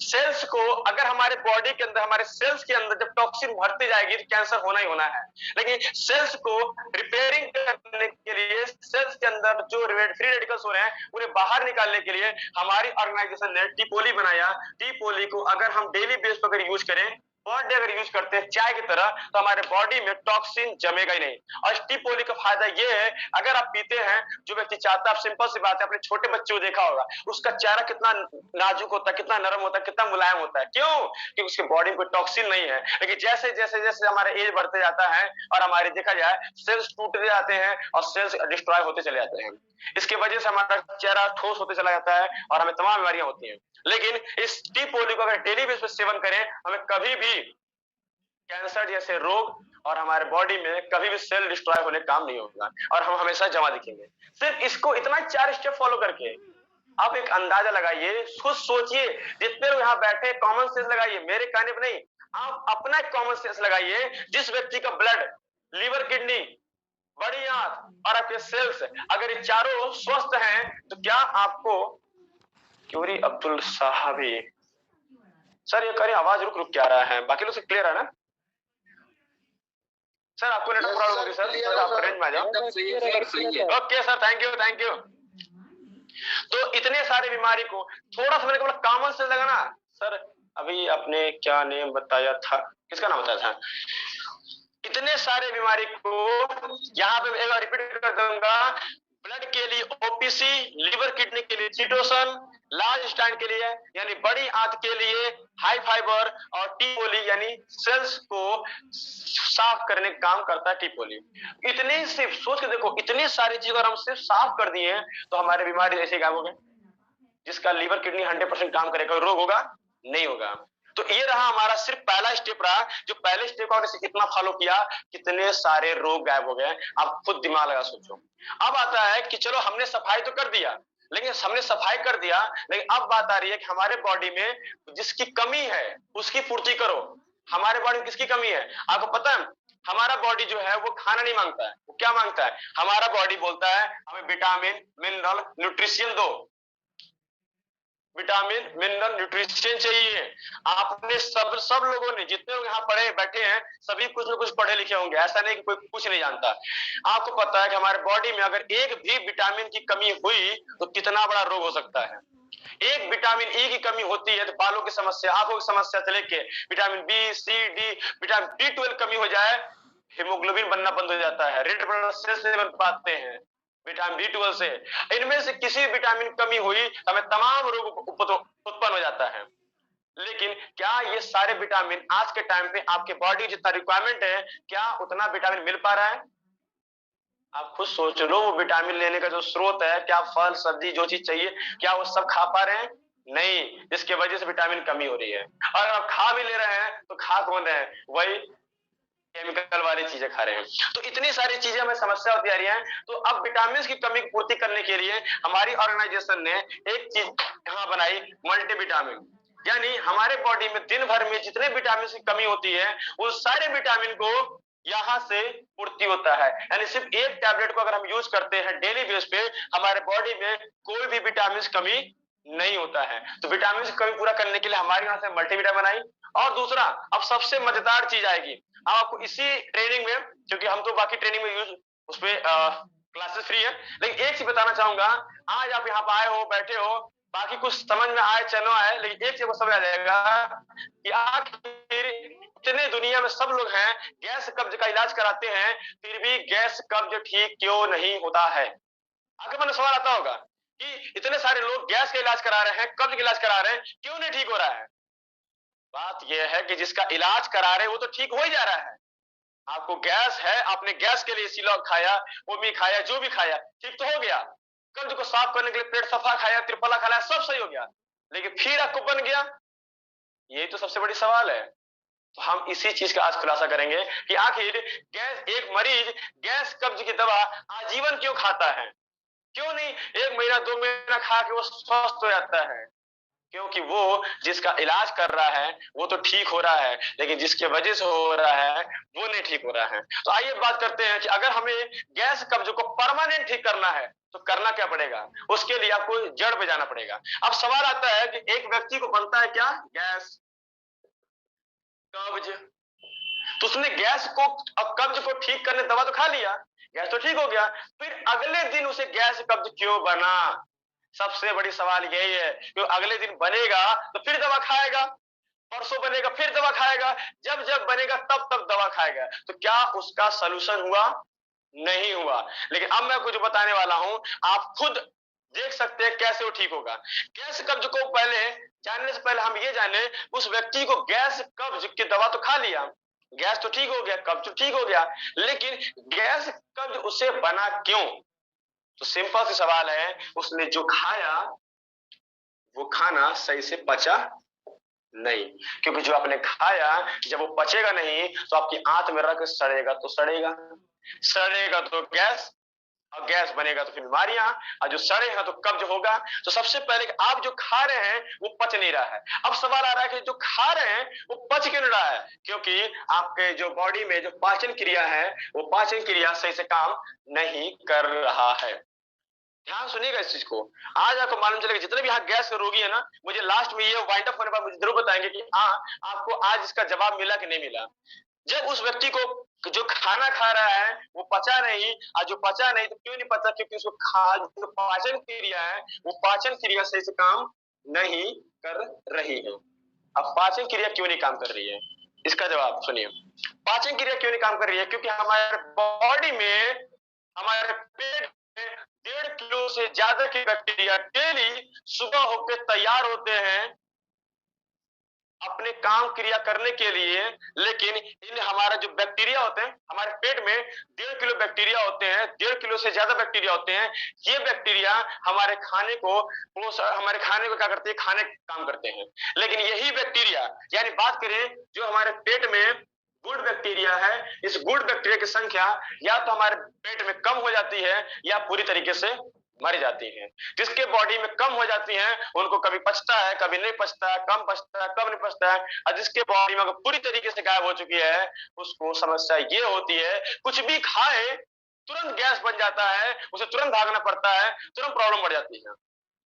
सेल्स को अगर हमारे बॉडी के अंदर, हमारे सेल्स के अंदर जब टॉक्सिन भरती जाएगी तो कैंसर होना ही होना है। लेकिन सेल्स को रिपेयरिंग करने के लिए, सेल्स के अंदर जो फ्री रेडिकल्स हो रहे हैं उन्हें बाहर निकालने के लिए हमारी ऑर्गेनाइजेशन ने टीपोली बनाया। टीपोली को अगर हम डेली बेस पर अगर यूज करें, पर डे अगर यूज करते हैं चाय की तरह, तो हमारे बॉडी में टॉक्सिन जमेगा ही नहीं। और टीपोली का फायदा ये है, अगर आप पीते हैं, जो व्यक्ति चाहता है, आप सिंपल सी बात है, अपने छोटे बच्चे को देखा होगा, उसका चेहरा कितना नाजुक होता है, कितना नरम होता है, कितना मुलायम होता है, क्यों? क्योंकि उसके बॉडी में कोई टॉक्सिन नहीं है। लेकिन जैसे जैसे जैसे हमारा एज बढ़ते जाता है और हमारे देखा जाए सेल्स टूटते जाते हैं और सेल्स डिस्ट्रॉय होते चले जाते हैं, इसकी वजह से हमारा चेहरा ठोस होते चला जाता है और हमें तमाम बीमारियां होती हैं। लेकिन इस टी पोली को अगर डेली बेस पर सेवन करें, हमें कभी भी कैंसर जैसे रोग और हमारे बॉडी में कभी भी सेल डिस्ट्रॉय होने काम नहीं होगा और हम हमेशा जमा दिखेंगे। सिर्फ इसको इतना 4 स्टेप फॉलो करके आप एक अंदाजा लगाइए, खुद सोचिए, जितने लोग यहाँ बैठे कॉमन सेंस लगाइए, मेरे कहने पर नहीं, आप अपना एक कॉमन सेंस लगाइए। जिस व्यक्ति का ब्लड, लीवर, किडनी, बड़ी आंत और आपके सेल्स अगर ये चारों स्वस्थ हैं तो क्या आपको क्यूरी अब्दुल साहबी सर ये करें, आवाज रुक रुक क्या रहा है? बाकी लोग से क्लियर है ना सर? आपको नेटवर्क प्रॉब्लम होगी सर, आप रेंज में आ जाओ। Okay sir, thank you. तो इतने सारे बीमारी को थोड़ा सा मैंने कॉमन सेंस लगाना। सर अभी आपने क्या नेम बताया था, किसका नाम बताया था? इतने सारे बीमारी को यहाँ पे एक बार रिपीट कर दूंगा। ब्लड के लिए ओपीसी, लीवर किडनी के लिए चिटोसन, लार्ज स्टैंड के लिए यानी बड़ी आंत के लिए हाई फाइबर, और टीपोली यानी सेल्स को साफ करने का काम करता है टीपोली। इतने सिर्फ सोच के देखो, इतनी सारी चीज अगर हम सिर्फ साफ कर दिए तो हमारे बीमारी ऐसे गायब हो गए। जिसका लीवर किडनी 100% काम करेगा रोग होगा नहीं होगा। तो ये रहा हमारा सिर्फ पहला स्टेप रहा, जो पहले स्टेप और इतना फॉलो किया, कितने सारे रोग गायब हो गए। आप खुद दिमाग लगा सोचो। अब आता है कि चलो हमने सफाई तो कर दिया, लेकिन हमने सफाई कर दिया, लेकिन अब बात आ रही है कि हमारे बॉडी में जिसकी कमी है उसकी पूर्ति करो। हमारे बॉडी में किसकी कमी है? आपको पता है, हमारा बॉडी जो है वो खाना नहीं मांगता है, वो क्या मांगता है? हमारा बॉडी बोलता है हमें विटामिन, मिनरल, न्यूट्रिशन दो। विटामिन, मिनरल, न्यूट्रिशन चाहिए। आपने सब लोगों ने, जितने लोग यहाँ पढ़े बैठे हैं, सभी कुछ न कुछ पढ़े लिखे होंगे, ऐसा नहीं कि कोई कुछ नहीं जानता। आपको पता है कि हमारे बॉडी में अगर एक भी विटामिन की कमी हुई तो कितना बड़ा रोग हो सकता है। एक विटामिन ई की कमी होती है तो बालों की समस्या, आंखों की समस्या से लेके विटामिन बी, सी, डी, विटामिन बी12 कमी हो जाए, हीमोग्लोबिन बनना बंद हो जाता है, रेड ब्लड सेल्स नहीं बन पाते हैं विटामिन बी12 से। इनमें से किसी विटामिन कमी हुई हमें तमाम रोग उत्पन्न हो जाता है। लेकिन क्या ये सारे विटामिन आज के टाइम पे आपके बॉडी जितना रिक्वायरमेंट है, क्या उतना विटामिन मिल पा रहा है? आप खुद सोच लो, वो विटामिन लेने का जो स्रोत है, क्या फल सब्जी जो चीज चाहिए, क्या वो सब खा पा रहे हैं? नहीं, जिसकी वजह से विटामिन कमी हो रही है। और आप खा भी ले रहे हैं तो खा कौन रहे हैं? वही केमिकल वाली चीजें खा रहे हैं। तो इतनी सारी चीजें हमें समस्या होती आ रही है। तो अब विटामिन की कमी की पूर्ति करने के लिए हमारी ऑर्गेनाइजेशन ने एक चीज यहाँ बनाई, मल्टीविटामिन। यानी हमारे बॉडी में दिन भर में जितने विटामिन की कमी होती है, उन सारे विटामिन को यहाँ से पूर्ति होता है। यानी सिर्फ एक टैबलेट को अगर हम यूज करते हैं डेली बेस पे, हमारे बॉडी में कोई भी विटामिन कमी नहीं होता है। तो विटामिन की कमी पूरा करने के लिए हमारे यहाँ से मल्टीविटामिन आई। और दूसरा, अब सबसे मजेदार चीज आएगी। अब आपको इसी ट्रेनिंग में, क्योंकि हम तो बाकी ट्रेनिंग में यूज उसपे क्लासेस फ्री है, लेकिन एक चीज बताना चाहूंगा। आज आप यहाँ पे आए हो, बैठे हो, बाकी कुछ समझ में आए चलो आए, लेकिन एक चीज को समझ आ जाएगा कि आखिर इतने दुनिया में सब लोग हैं, गैस कब्ज का इलाज कराते हैं, फिर भी गैस कब्ज ठीक क्यों नहीं होता है? आपके मन में सवाल आता होगा कि इतने सारे लोग गैस का इलाज करा रहे हैं, कब्ज का इलाज करा रहे हैं, क्यों नहीं ठीक हो रहा है? बात यह है कि जिसका इलाज करा रहे हैं वो तो ठीक हो ही जा रहा है। आपको गैस है, आपने गैस के लिए सिलॉक खाया, ओमी खाया, जो भी खाया, ठीक तो हो गया। कब्ज को साफ करने के लिए पेट सफा खाया, त्रिफला खाया, सब सही हो गया, लेकिन फिर आपको बन गया, यही तो सबसे बड़ी सवाल है। तो हम इसी चीज का आज खुलासा करेंगे कि आखिर गैस, एक मरीज गैस कब्ज की दवा आजीवन क्यों खाता है? क्यों नहीं 1 महीना 2 महीना खा के वो स्वस्थ हो जाता है? क्योंकि वो जिसका इलाज कर रहा है वो तो ठीक हो रहा है, लेकिन जिसके वजह से हो रहा है वो नहीं ठीक हो रहा है। तो आइए बात करते हैं कि अगर हमें गैस कब्ज को परमानेंट ठीक करना है तो करना क्या पड़ेगा? उसके लिए आपको जड़ पे जाना पड़ेगा। अब सवाल आता है कि एक व्यक्ति को बनता है क्या? गैस कब्ज। तो उसने गैस को, कब्ज को ठीक करने दवा तो खा लिया, गैस तो ठीक हो गया, फिर अगले दिन उसे गैस कब्ज क्यों बना? सबसे बड़ी सवाल यही है कि अगले दिन बनेगा तो फिर दवा खाएगा, परसों बनेगा फिर दवा खाएगा, जब जब बनेगा तब तब दवा खाएगा। तो क्या उसका सलूशन हुआ? नहीं हुआ। लेकिन अब मैं कुछ बताने वाला हूं, आप खुद देख सकते हैं कैसे वो ठीक होगा। गैस कब्ज को पहले जानने से पहले हम ये जाने, उस व्यक्ति को गैस कब्ज की दवा तो खा लिया, गैस तो ठीक हो गया, कब्ज तो ठीक हो गया, लेकिन गैस कब्ज उसे बना क्यों? तो सिंपल सी सवाल है, उसने जो खाया वो खाना सही से पचा नहीं। क्योंकि जो आपने खाया जब वो पचेगा नहीं तो आपकी आंत में रख सड़ेगा, तो सड़ेगा, सड़ेगा तो गैस, और गैस बनेगा तो फिर बीमारियां, और जो सड़े हैं तो कब्ज होगा। तो सबसे पहले आप जो खा रहे हैं वो पच नहीं रहा है। अब सवाल आ रहा है कि जो खा रहे हैं वो पच क्यों नहीं रहा है? क्योंकि आपके जो बॉडी में जो पाचन क्रिया है वो पाचन क्रिया सही से काम नहीं कर रहा है। ध्यान सुनिएगा इस चीज को। आज आपको मालूम चलेगा, जितने भी यहाँ गैस के रोगी है ना, मुझे लास्ट में ये वाइंड अप होने पर मुझे जरूर बताएंगे कि हाँ आपको आज इसका जवाब मिला कि नहीं मिला। जब उस व्यक्ति को जो खाना खा रहा है वो पचा नहीं, और जो पचा नहीं तो क्यों नहीं पचा? क्योंकि उसको जो पाचन क्रिया है वो पाचन क्रिया सही से काम नहीं कर रही है। अब पाचन क्रिया क्यों नहीं काम कर रही है, इसका जवाब सुनिए। पाचन क्रिया क्यों नहीं काम कर रही है? क्योंकि हमारे बॉडी में, हमारे पेट में 1.5 किलो से ज्यादा के बैक्टीरिया डेली सुबह होकर तैयार होते हैं अपने काम क्रिया करने के लिए, लेकिन इन हमारा जो बैक्टीरिया होते हैं हमारे पेट में 1.5 किलो बैक्टीरिया होते हैं, 1.5 किलो से ज्यादा बैक्टीरिया होते हैं। ये बैक्टीरिया हमारे खाने को हमारे खाने को क्या करते हैं, खाने का काम करते हैं। लेकिन यही बैक्टीरिया, यानी बात करें जो हमारे पेट में गुड बैक्टीरिया है, इस गुड बैक्टीरिया की संख्या या तो हमारे पेट में कम हो जाती है या पूरी तरीके से मर जाती है। जिसके बॉडी में कम हो जाती है उनको कभी पचता है, कभी नहीं पचता है, कम पचता है, कम नहीं पचता है। और जिसके बॉडी में पूरी तरीके से गायब हो चुकी है उसको समस्या ये होती है, कुछ भी खाए तुरंत गैस बन जाता है, उसे तुरंत भागना पड़ता है, तुरंत प्रॉब्लम बढ़ जाती है।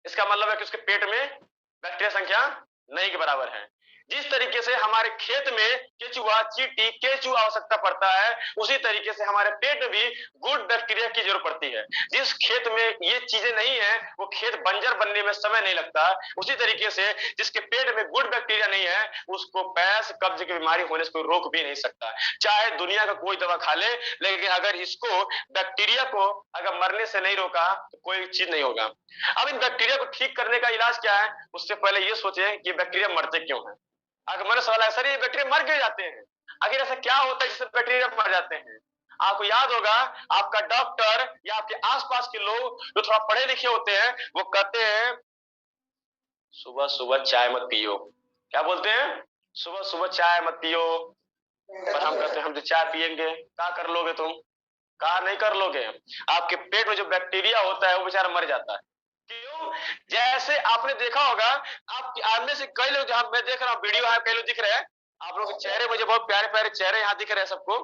इसका मतलब है कि उसके पेट में बैक्टीरिया संख्या नहीं के बराबर है। जिस तरीके से हमारे खेत में केचुआ, चींटी, केचुआ आवश्यकता पड़ता है, उसी तरीके से हमारे पेट में भी गुड बैक्टीरिया की जरूरत पड़ती है। जिस खेत में ये चीजें नहीं है वो खेत बंजर बनने में समय नहीं लगता। उसी तरीके से जिसके पेट में गुड बैक्टीरिया नहीं है उसको गैस, कब्ज की बीमारी होने से कोई रोक भी नहीं सकता, चाहे दुनिया का कोई दवा खा ले। लेकिन अगर इसको बैक्टीरिया को अगर मरने से नहीं रोका तो कोई चीज नहीं होगा। अब इन बैक्टीरिया को ठीक करने का इलाज क्या है, उससे पहले ये सोचें कि बैक्टीरिया मरते क्यों हैं। अगर मेरा सवाल है सर ये बैक्टीरिया मर क्यों जाते हैं, आखिर ऐसा क्या होता है जिससे बैक्टीरिया मर जाते हैं। आपको याद होगा आपका डॉक्टर या आपके आसपास के लोग जो थोड़ा पढ़े लिखे होते हैं वो कहते हैं सुबह सुबह चाय मत पियो। क्या बोलते हैं, सुबह सुबह चाय मत पियो। पर हम कहते हैं हम तो चाय पियेंगे, क्या कर लोगे तुम, कहा नहीं कर लोगे। आपके पेट में जो बैक्टीरिया होता है वो बेचारा मर जाता है। क्यों, जैसे आपने देखा होगा आप में से कई लोग, जहां मैं देख रहा हूँ वीडियो है, कई लोग दिख रहे हैं, आप लोग के चेहरे मुझे बहुत प्यारे प्यारे चेहरे यहाँ दिख रहे हैं सबको।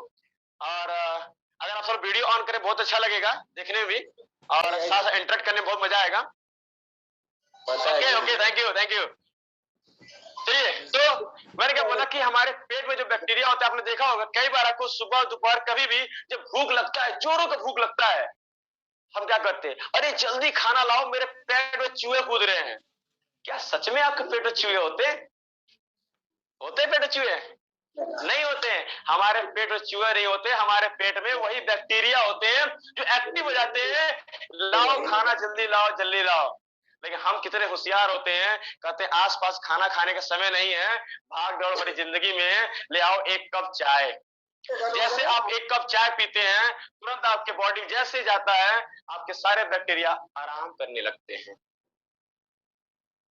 और अगर आप सब वीडियो ऑन करें बहुत अच्छा लगेगा देखने में भी, और साथ साथ इंटरेक्ट करने में बहुत मजा आएगा। Okay okay, thank you thank you. चलिए, तो मैंने क्या बोला कि हमारे पेट में जो बैक्टीरिया होता है आपने देखा होगा कई बार आपको सुबह दोपहर कभी भी जब भूख लगता है, जोरों का भूख लगता है, हम क्या करते हैं, अरे जल्दी खाना लाओ मेरे पेट में चूहे कूद रहे हैं। क्या सच में आपके पेट में चूहे होते पेट में चूहे नहीं होते हैं। हमारे पेट में चूहे नहीं होते, हमारे पेट में वही बैक्टीरिया होते हैं जो एक्टिव हो जाते हैं, लाओ खाना जल्दी लाओ जल्दी लाओ। लेकिन हम कितने होशियार होते हैं, कहते हैं आसपास खाना खाने का समय नहीं है, भाग दौड़ भरी जिंदगी में ले आओ एक कप चाय। जैसे आप एक कप चाय पीते हैं तुरंत आपके बॉडी जैसे जाता है आपके सारे बैक्टीरिया आराम करने लगते हैं,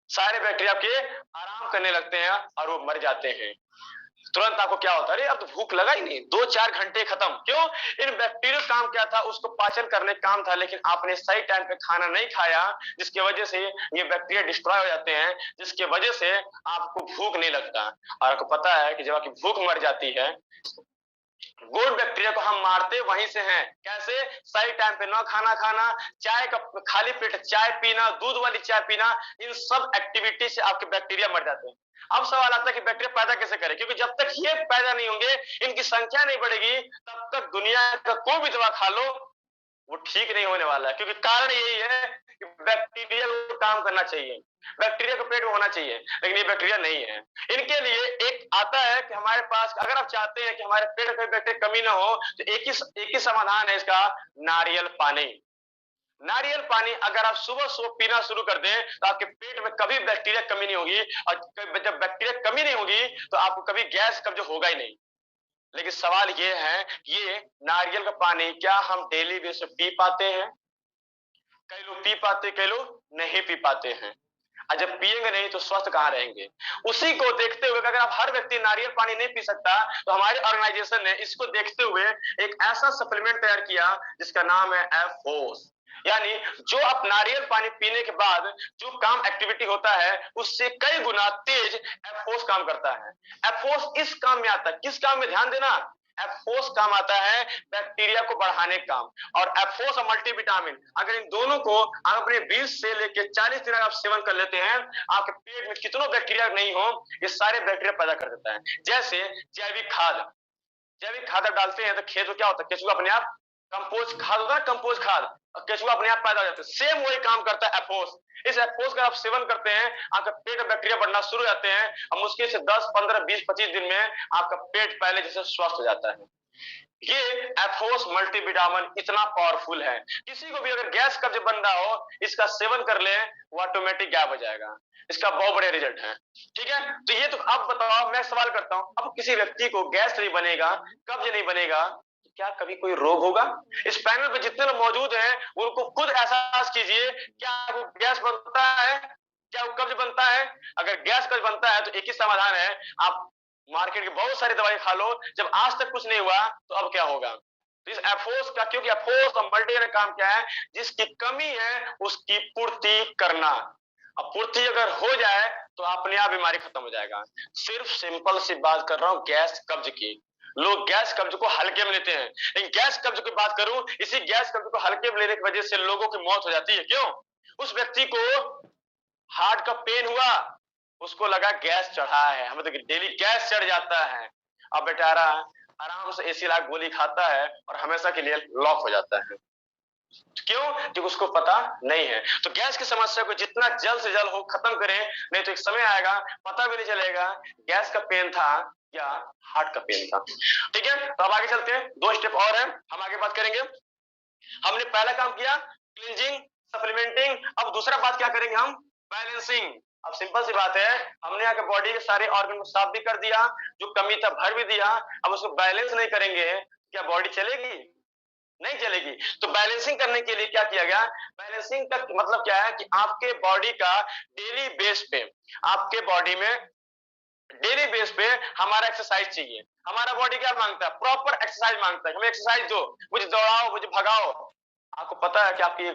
सारे बैक्टीरिया आपके आराम करने लगते हैं और वो मर जाते हैं। तुरंत आपको क्या होता है, अरे अब तो भूख लगा ही नहीं, 2-4 घंटे खत्म। क्यों, इन बैक्टीरिया काम क्या था, उसको पाचन करने का काम था, लेकिन आपने सही टाइम पे खाना नहीं खाया जिसकी वजह से ये बैक्टीरिया डिस्ट्रॉय हो जाते हैं, जिसकी वजह से आपको भूख नहीं लगता। और आपको पता है कि जब आपकी भूख मर जाती है, गुड बैक्टीरिया को हम मारते वहीं से हैं। कैसे, सही टाइम पे ना खाना खाना, चाय का खाली पेट चाय पीना, दूध वाली चाय पीना, इन सब एक्टिविटी से आपके बैक्टीरिया मर जाते हैं। अब सवाल आता है कि बैक्टीरिया पैदा कैसे करें, क्योंकि जब तक ये पैदा नहीं होंगे, इनकी संख्या नहीं बढ़ेगी, तब तक दुनिया का कोई भी दवा खा लो वो ठीक नहीं होने वाला है। क्योंकि कारण यही है कि बैक्टीरिया को काम करना चाहिए, बैक्टीरिया को पेट में होना चाहिए, लेकिन ये बैक्टीरिया नहीं है। इनके लिए एक आता है कि हमारे पास अगर आप चाहते हैं कि हमारे पेट में बैक्टीरिया कमी ना हो तो एक ही समाधान है इसका, नारियल पानी। नारियल पानी अगर आप सुबह सुबह पीना शुरू कर दें तो आपके पेट में कभी बैक्टीरिया कमी नहीं होगी, और जब बैक्टीरिया कमी नहीं होगी तो आपको कभी गैस कब्ज होगा ही नहीं। लेकिन सवाल ये है, ये नारियल का पानी क्या हम डेली बेसिस पे पी पाते हैं? कई लोग पी पाते, कई लोग नहीं पी पाते हैं। और जब पिएंगे नहीं तो स्वस्थ कहाँ रहेंगे। उसी को देखते हुए अगर आप हर व्यक्ति नारियल पानी नहीं पी सकता तो हमारी ऑर्गेनाइजेशन ने इसको देखते हुए एक ऐसा सप्लीमेंट तैयार किया जिसका नाम है एफओस। यानी जो आप नारियल पानी पीने के बाद जो काम एक्टिविटी होता है उससे कई गुना तेज एफओस काम करता है। एफओस इस काम में आता है, किस काम में, ध्यान देना, एफओस काम आता है बैक्टीरिया को बढ़ाने का काम। और एफओस और मल्टीविटामिन अगर इन दोनों को आप अपने 20 से लेकर 40 दिन आप सेवन कर लेते हैं, आपके पेट में कितनों बैक्टीरिया नहीं हो ये सारे बैक्टीरिया पैदा कर देता है। जैसे जैविक खाद, जैविक खाद डालते हैं तो खेत में क्या होता है, केचुआ अपने आप कंपोस्ट खाद होता है, कंपोस्ट खाद, और केचुआ अपने आप पैदा हो जाते हैं। सेम वही काम करता है एफओस। इस एफओस का आप सेवन करते हैं आपका पेट में बैक्टीरिया बढ़ना शुरू हो जाते हैं और मुश्किल से 10, 15, 20, 25 दिन में आपका पेट पहले जैसे स्वस्थ हो जाता है। ये एथोस मल्टीविटामिन इतना पावरफुल है, किसी को भी अगर गैस कब्ज बन रहा हो, इसका सेवन कर ले, वो ऑटोमेटिक गायब हो जाएगा। इसका बहुत बड़े रिजल्ट है। ठीक है, तो ये तो अब बताओ, मैं सवाल करता हूं, अब किसी व्यक्ति को गैस नहीं बनेगा, कब्ज नहीं बनेगा, तो क्या कभी कोई रोग होगा? इस पैनल पे जितने लोग मौजूद हैं, उनको खुद एहसास कीजिए, क्या वो गैस बनता है, क्या वो कब्ज बनता है? अगर गैस कब्ज बनता है तो एक ही समाधान है, आप मार्केट की बहुत सारी दवाई खा लो, जब आज तक कुछ नहीं हुआ तो अब क्या होगा? तो इस एफोर्स का, क्योंकि एफोर्स और मल्टी का काम क्या है, जिसकी कमी है उसकी पूर्ति करना। अब पूर्ति अगर हो जाए तो अपने आप बीमारी खत्म हो जाएगा। सिर्फ सिंपल सी बात कर रहा हूं गैस कब्ज की। लोग गैस कब्ज को हल्के में लेते हैं, लेकिन गैस कब्ज की बात करूं, इसी गैस कब्ज को हल्के में लेने की वजह से लोगों की मौत हो जाती है। क्यों? उस व्यक्ति को हार्ट का पेन हुआ, उसको लगा गैस चढ़ा है, हमें तो डेली गैस चढ़ जाता है। अब बेचारा आराम से एसी ला गोली खाता है और हमेशा के लिए लॉक हो जाता है। क्यों? क्योंकि उसको पता नहीं है। तो गैस की समस्या को जितना जल्द से जल्द हो खत्म करें, नहीं तो एक समय आएगा पता भी नहीं चलेगा गैस का पेन था या हार्ट का पेन था। ठीक है, तो अब आगे चलते हैं, 2 स्टेप और है, हम आगे बात करेंगे। हमने पहला काम किया क्लींजिंग, सप्लीमेंटिंग, अब दूसरा बात क्या करेंगे हम? बैलेंसिंग। अब सिंपल सी बात है, हमने आगे बॉडी के सारे ऑर्गन को साफ भी कर दिया, जो कमी था भर भी दिया, अब उसको बैलेंस नहीं करेंगे, क्या बॉडी चलेगी? नहीं चलेगी। तो बैलेंसिंग करने के लिए क्या किया गया? बैलेंसिंग का मतलब क्या है कि आपके बॉडी का डेली बेस पे, आपके बॉडी में डेली बेस पे हमारा एक्सरसाइज चाहिए। हमारा बॉडी क्या मांगता है? प्रॉपर एक्सरसाइज मांगता है। हमें एक्सरसाइज दो, मुझे दौड़ाओ, मुझे भगाओ। आपको पता है कि आपकी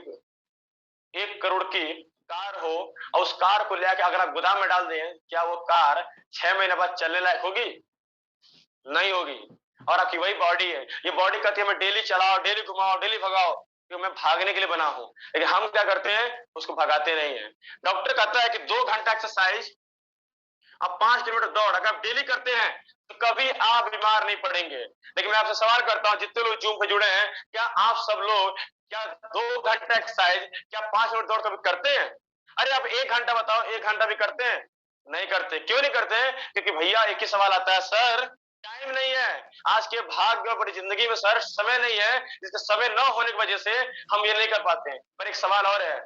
1 करोड़ की कार हो और उस कार को लेकर अगर आप गोदाम में डाल दें, क्या वो कार 6 महीने बाद चलने लायक होगी? नहीं होगी। और आपकी वही बॉडी है, ये बॉडी कहती है मैं डेली चलाओ, डेली घुमाओ, डेली भगाओ, क्योंकि मैं भागने के लिए बना हूं। लेकिन हम क्या करते हैं? उसको भगाते नहीं है। डॉक्टर कहता है कि 2 घंटा एक्सरसाइज, अब 5 किलोमीटर दौड़ अगर आप डेली करते हैं तो कभी आप बीमार नहीं पड़ेंगे। लेकिन मैं आपसे सवाल करता हूं, जितने लोग जूम पे जुड़े हैं, क्या आप सब लोग क्या 2 घंटा एक्सरसाइज, क्या 5 मिनट दौड़ कभी करते हैं? अरे आप 1 घंटा बताओ, 1 घंटा भी करते हैं? नहीं करते। क्यों नहीं करते? क्योंकि भैया एक ही सवाल आता है, सर टाइम नहीं है, आज के भाग बड़ी जिंदगी में सर समय नहीं है, इसका समय न होने की वजह से हम ये नहीं कर पाते हैं। पर एक सवाल और है,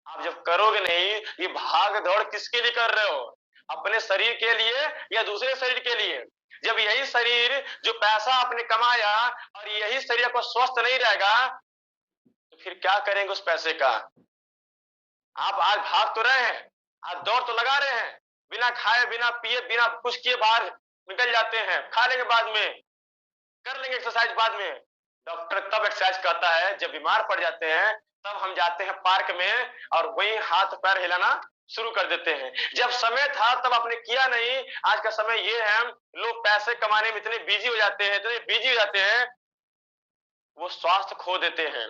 आप जब करोगे नहीं, ये भाग दौड़ किसके लिए कर रहे हो? अपने शरीर के लिए या दूसरे शरीर के लिए? जब यही शरीर जो पैसा आपने कमाया और यही शरीर आपको स्वस्थ नहीं रहेगा, तो फिर क्या करेंगे उस पैसे का? आप आज भाग तो रहे हैं, आज दौड़ तो लगा रहे हैं, बिना खाए, बिना पिए, बिना कुछ किए बाहर निकल जाते हैं, खा लेंगे बाद में, कर लेंगे एक्सरसाइज बाद में। डॉक्टर तब एक्सरसाइज कहता है जब बीमार पड़ जाते हैं, तब हम जाते हैं पार्क में और वही हाथ पैर हिलाना शुरू कर देते हैं। जब समय था तब आपने किया नहीं। आज का समय ये है, लोग पैसे कमाने में इतने बिजी हो जाते हैं, इतने बिजी हो जाते हैं, वो स्वास्थ्य खो देते हैं।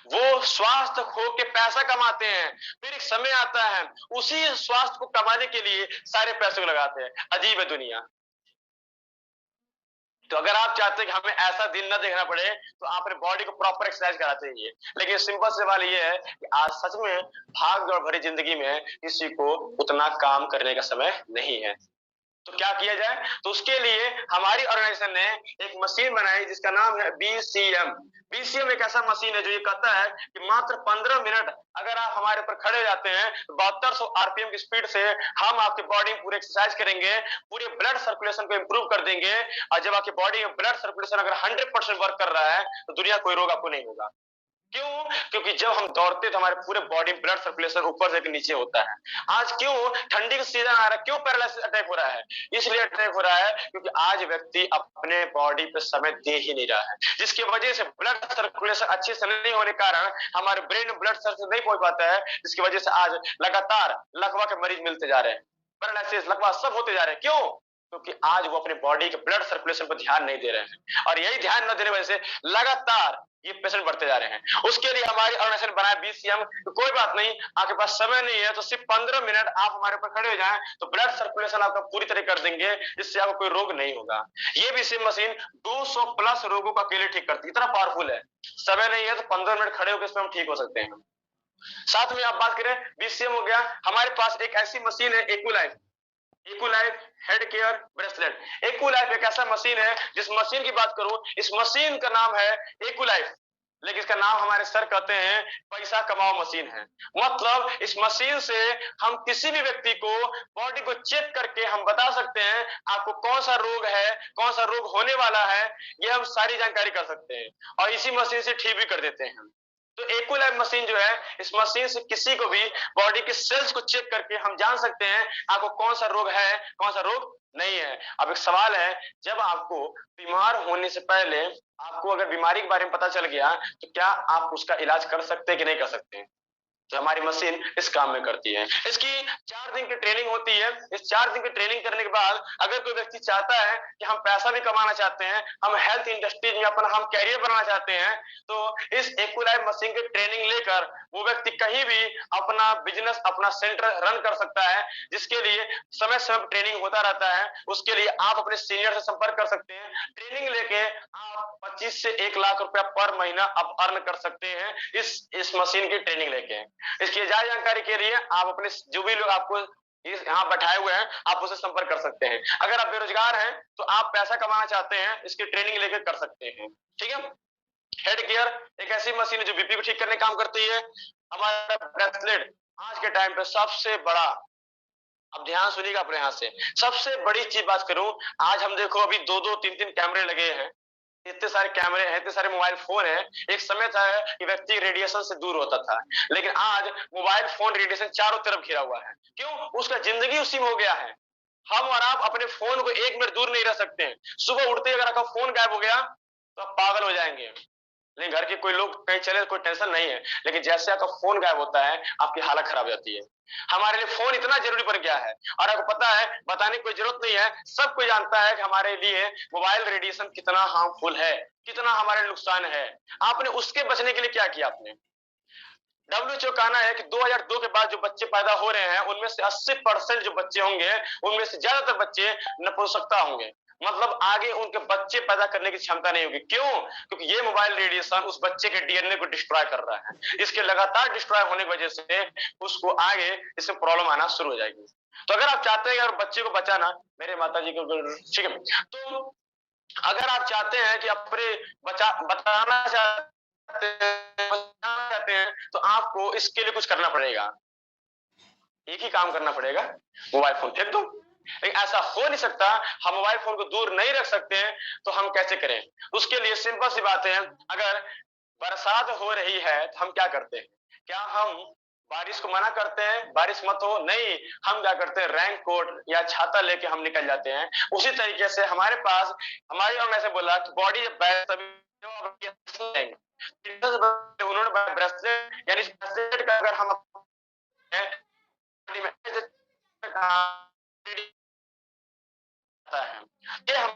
वो स्वास्थ्य खो के पैसा कमाते हैं, फिर एक समय आता है उसी स्वास्थ्य को कमाने के लिए सारे पैसे को लगाते हैं। अजीब है दुनिया। तो अगर आप चाहते हैं कि हमें ऐसा दिन न देखना पड़े, तो आप अपने बॉडी को प्रॉपर एक्सरसाइज कराते रहिए। लेकिन सिंपल सवाल ये है कि आज सच में भाग दौड़ भरी जिंदगी में किसी को उतना काम करने का समय नहीं है। तो क्या किया जाए? तो उसके लिए हमारी ऑर्गेनाइजेशन ने एक मशीन बनाई जिसका नाम है बीसीएम। बीसीएम एक ऐसा मशीन है जो ये कहता है कि मात्र 15 मिनट अगर आप हमारे ऊपर खड़े हो जाते हैं, 7200 आरपीएम की स्पीड से हम आपके बॉडी में पूरे एक्सरसाइज करेंगे, पूरे ब्लड सर्कुलेशन को इंप्रूव कर देंगे। और जब आपकी बॉडी में ब्लड सर्कुलेशन अगर 100% वर्क कर रहा है, तो दुनिया कोई रोग आपको नहीं होगा। क्यों? क्योंकि जब हम दौड़ते तो हमारे पूरे बॉडी ब्लड सर्कुलेशन ऊपर से नीचे होता है। आज क्यों ठंडी का सीजन आ रहा है, क्यों पैरालिसिस अटैक हो रहा है? इसलिए अटैक हो रहा है क्योंकि आज व्यक्ति अपने बॉडी पे समय दे ही नहीं रहा है, जिसकी वजह से ब्लड सर्कुलेशन अच्छे से नहीं होने के कारण हमारे ब्रेन में ब्लड सर्कुलेशन नहीं पहुंच पाता है, जिसकी वजह से आज लगातार लकवा के मरीज मिलते जा रहे हैं, पैरालिसिस लकवा सब होते जा रहे हैं। क्यों? क्योंकि आज वो अपने बॉडी के ब्लड सर्कुलेशन पर ध्यान नहीं दे रहे हैं, और यही ध्यान न देने की वजह से लगातार ये पेशेंट बढ़ते जा रहे हैं। उसके लिए हमारी ऑर्गेनाइजेशन बनाया बीसीएम। तो कोई बात नहीं, आपके पास समय नहीं है तो सिर्फ 15 मिनट आप हमारे ऊपर खड़े हो जाएं, तो ब्लड सर्कुलेशन आपका पूरी तरह कर देंगे, जिससे आपको कोई रोग नहीं होगा। ये बीसीएम मशीन 200 प्लस रोगों का अकेले ठीक करती है, इतना पावरफुल है। समय नहीं है तो 15 मिनट खड़े होकर इसमें हम ठीक हो सकते हैं। साथ में आप बात करें, बीसीएम हो गया, हमारे पास एक ऐसी मशीन है एक्विलाइफ। एक्यूलाइफ हेड केयर ब्रेसलेट। एक्यूलाइफ एक ऐसा मशीन है, जिस मशीन की बात करूं, इस मशीन का नाम है एक्यूलाइफ, लेकिन इसका नाम हमारे सर कहते हैं पैसा कमाओ मशीन है। मतलब इस मशीन से हम किसी भी व्यक्ति को बॉडी को चेक करके हम बता सकते हैं आपको कौन सा रोग है, कौन सा रोग होने वाला है, ये हम सारी जानकारी कर सकते हैं और इसी मशीन से ठीक भी कर देते हैं। तो एक्यूलाइफ मशीन जो है, इस मशीन से किसी को भी बॉडी के सेल्स को चेक करके हम जान सकते हैं आपको कौन सा रोग है, कौन सा रोग नहीं है। अब एक सवाल है, जब आपको बीमार होने से पहले आपको अगर बीमारी के बारे में पता चल गया तो क्या आप उसका इलाज कर सकते हैं कि नहीं कर सकते? तो हमारी मशीन इस काम में करती है। इसकी 4 दिन की ट्रेनिंग होती है। इस 4 दिन की ट्रेनिंग करने के बाद अगर कोई व्यक्ति चाहता है कि हम पैसा भी कमाना चाहते हैं, हम हेल्थ इंडस्ट्री में अपना हम कैरियर बनाना चाहते हैं, तो इस एक्यूलाइफ मशीन की ट्रेनिंग लेकर वो व्यक्ति कहीं भी अपना बिजनेस, अपना सेंटर रन कर सकता है, जिसके लिए समय समय ट्रेनिंग होता रहता है। उसके लिए आप अपने सीनियर से संपर्क कर सकते हैं। ट्रेनिंग लेके आप 25 से 1 लाख रुपया पर महीना आप अर्न कर सकते हैं इस मशीन की ट्रेनिंग लेके। इसकी ज्यादा जानकारी के लिए आप अपने जो भी लोग आपको यहाँ बैठाए हुए हैं, आप उसे संपर्क कर सकते हैं। अगर आप बेरोजगार हैं तो आप पैसा कमाना चाहते हैं, इसकी ट्रेनिंग लेकर कर सकते हैं। ठीक है। हेड केयर एक ऐसी मशीन है जो बीपी को ठीक करने काम करती है। हमारा ब्रेसलेट आज के टाइम पे सबसे बड़ा, अब ध्यान सुनिएगा अपने हाथ से, सबसे बड़ी चीज बात करूं, आज हम देखो अभी 2-2, 3-3 कैमरे लगे हैं, इतने सारे कैमरे हैं, इतने सारे मोबाइल फोन हैं। एक समय था कि व्यक्ति रेडिएशन से दूर होता था, लेकिन आज मोबाइल फोन रेडिएशन चारों तरफ घिरा हुआ है। क्यों? उसका जिंदगी उसी में हो गया है। हम और आप अपने फोन को 1 मिनट दूर नहीं रह सकते हैं। सुबह उठते ही अगर आपका फोन गायब हो गया तो आप पागल हो जाएंगे। लेकिन घर के कोई लोग कहीं चले कोई टेंशन नहीं है, लेकिन जैसे आपका फोन गायब होता है आपकी हालत खराब हो जाती है। हमारे लिए फोन इतना जरूरी पड़ गया है और आपको पता है, बताने की कोई जरूरत नहीं है, सब कोई जानता है कि हमारे लिए मोबाइल रेडिएशन कितना हार्मफुल है, कितना हमारे नुकसान है। आपने उसके बचने के लिए क्या किया? आपने WHO कहना है कि 2002 के बाद जो बच्चे पैदा हो रहे हैं उनमें से 80% जो बच्चे होंगे उनमें से ज्यादातर बच्चे नपुंसकता होंगे। मतलब आगे उनके बच्चे पैदा करने की क्षमता नहीं होगी। क्यों? क्योंकि ये मोबाइल रेडिएशन उस बच्चे के डीएनए को डिस्ट्रॉय कर रहा है। इसके लगातार डिस्ट्रॉय होने की वजह से उसको आगे इसमें प्रॉब्लम आना शुरू हो जाएगी। तो अगर आप चाहते हैं अगर बच्चे को बचाना, मेरे माता जी को, ठीक है, तो अगर आप चाहते हैं कि अपने बताना चाहते हैं तो आपको इसके लिए कुछ करना पड़ेगा। एक ही काम करना पड़ेगा, मोबाइल फोन फेंक दो। लेकिन ऐसा हो नहीं सकता, हम मोबाइल फोन को दूर नहीं रख सकते हैं, तो हम कैसे करें? उसके लिए सिंपल सी बात है, अगर बरसात हो रही है तो हम क्या करते हैं? क्या हम बारिश को मना करते हैं बारिश मत हो? नहीं, हम क्या करते हैं, रेन कोट या छाता लेके हम निकल जाते हैं। उसी तरीके से हमारे पास, हमारी और ऐसे बोला कि बॉडी उन्होंने ब्रेसलेट यानी ब्रेसलेट का अगर हम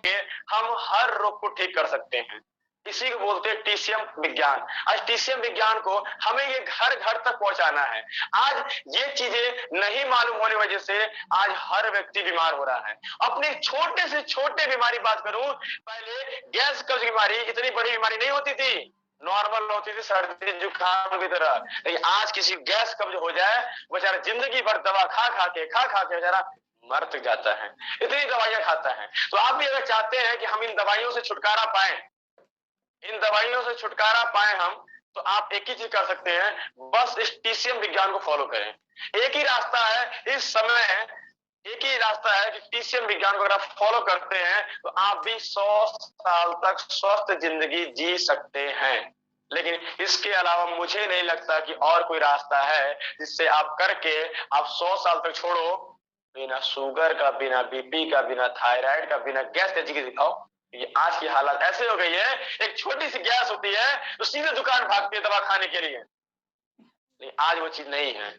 है, हम हर रोग को ठीक कर सकते हैं। इसी को बोलते हैं टीसीएम विज्ञान। आज टीसीएम विज्ञान को हमें ये घर घर तक पहुंचाना है। आज ये चीजें नहीं मालूम होने वजह से आज हर व्यक्ति बीमार हो रहा है। अपनी छोटे से छोटे बीमारी बात करूं, पहले गैस कब्ज बीमारी इतनी बड़ी बीमारी नहीं होती थी, नॉर्मल होती थी, सर्दी जुकाम की तरह। लेकिन आज किसी गैस कब्ज हो जाए, बेचारा जिंदगी भर दवा खा खा के बेचारा मर तक जाता है, इतनी दवाइयां खाता है। तो आप भी अगर चाहते हैं कि हम इन दवाइयों से छुटकारा पाए, इन दवाइयों से छुटकारा पाए हम, तो आप एक ही चीज कर सकते हैं, बस इस टीसीएम विज्ञान को फॉलो करें। एक ही रास्ता है इस समय, एक ही रास्ता है कि टीसीएम विज्ञान को अगर आप फॉलो करते हैं तो आप भी 100 साल तक स्वस्थ जिंदगी जी सकते हैं। लेकिन इसके अलावा मुझे नहीं लगता कि और कोई रास्ता है जिससे आप करके आप 100 साल तक छोड़ो, बिना शुगर का, बिना बीपी का, बिना थायराइड का, बिना गैस का जी दिखाओ। ये आज की हालत ऐसे हो गई है, एक छोटी सी गैस होती है तो सीधे दुकान भागते दवा खाने के लिए। नहीं, आज वो चीज नहीं है।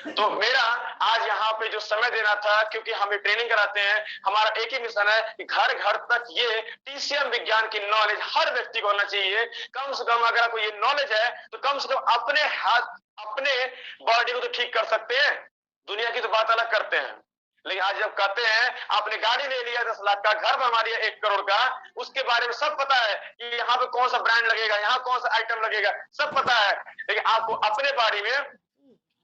तो मेरा आज यहाँ पे जो समय देना था, क्योंकि हमें ट्रेनिंग कराते हैं, हमारा एक ही मिशन है कि घर घर तक ये टीसीएम विज्ञान की नॉलेज हर व्यक्ति को होना चाहिए। कम से कम अगर आपको ये नॉलेज है तो कम से कम अपने हाथ, अपने बॉडी को तो ठीक कर सकते हैं। दुनिया की तो बात अलग करते हैं, लेकिन आज जब कहते हैं आपने गाड़ी ले लिया 10 लाख का, घर बनवा लिया 1 करोड़ का, उसके बारे में सब पता है कि यहाँ पे कौन सा ब्रांड लगेगा, यहाँ कौन सा आइटम लगेगा, सब पता है। लेकिन आपको अपने बारे में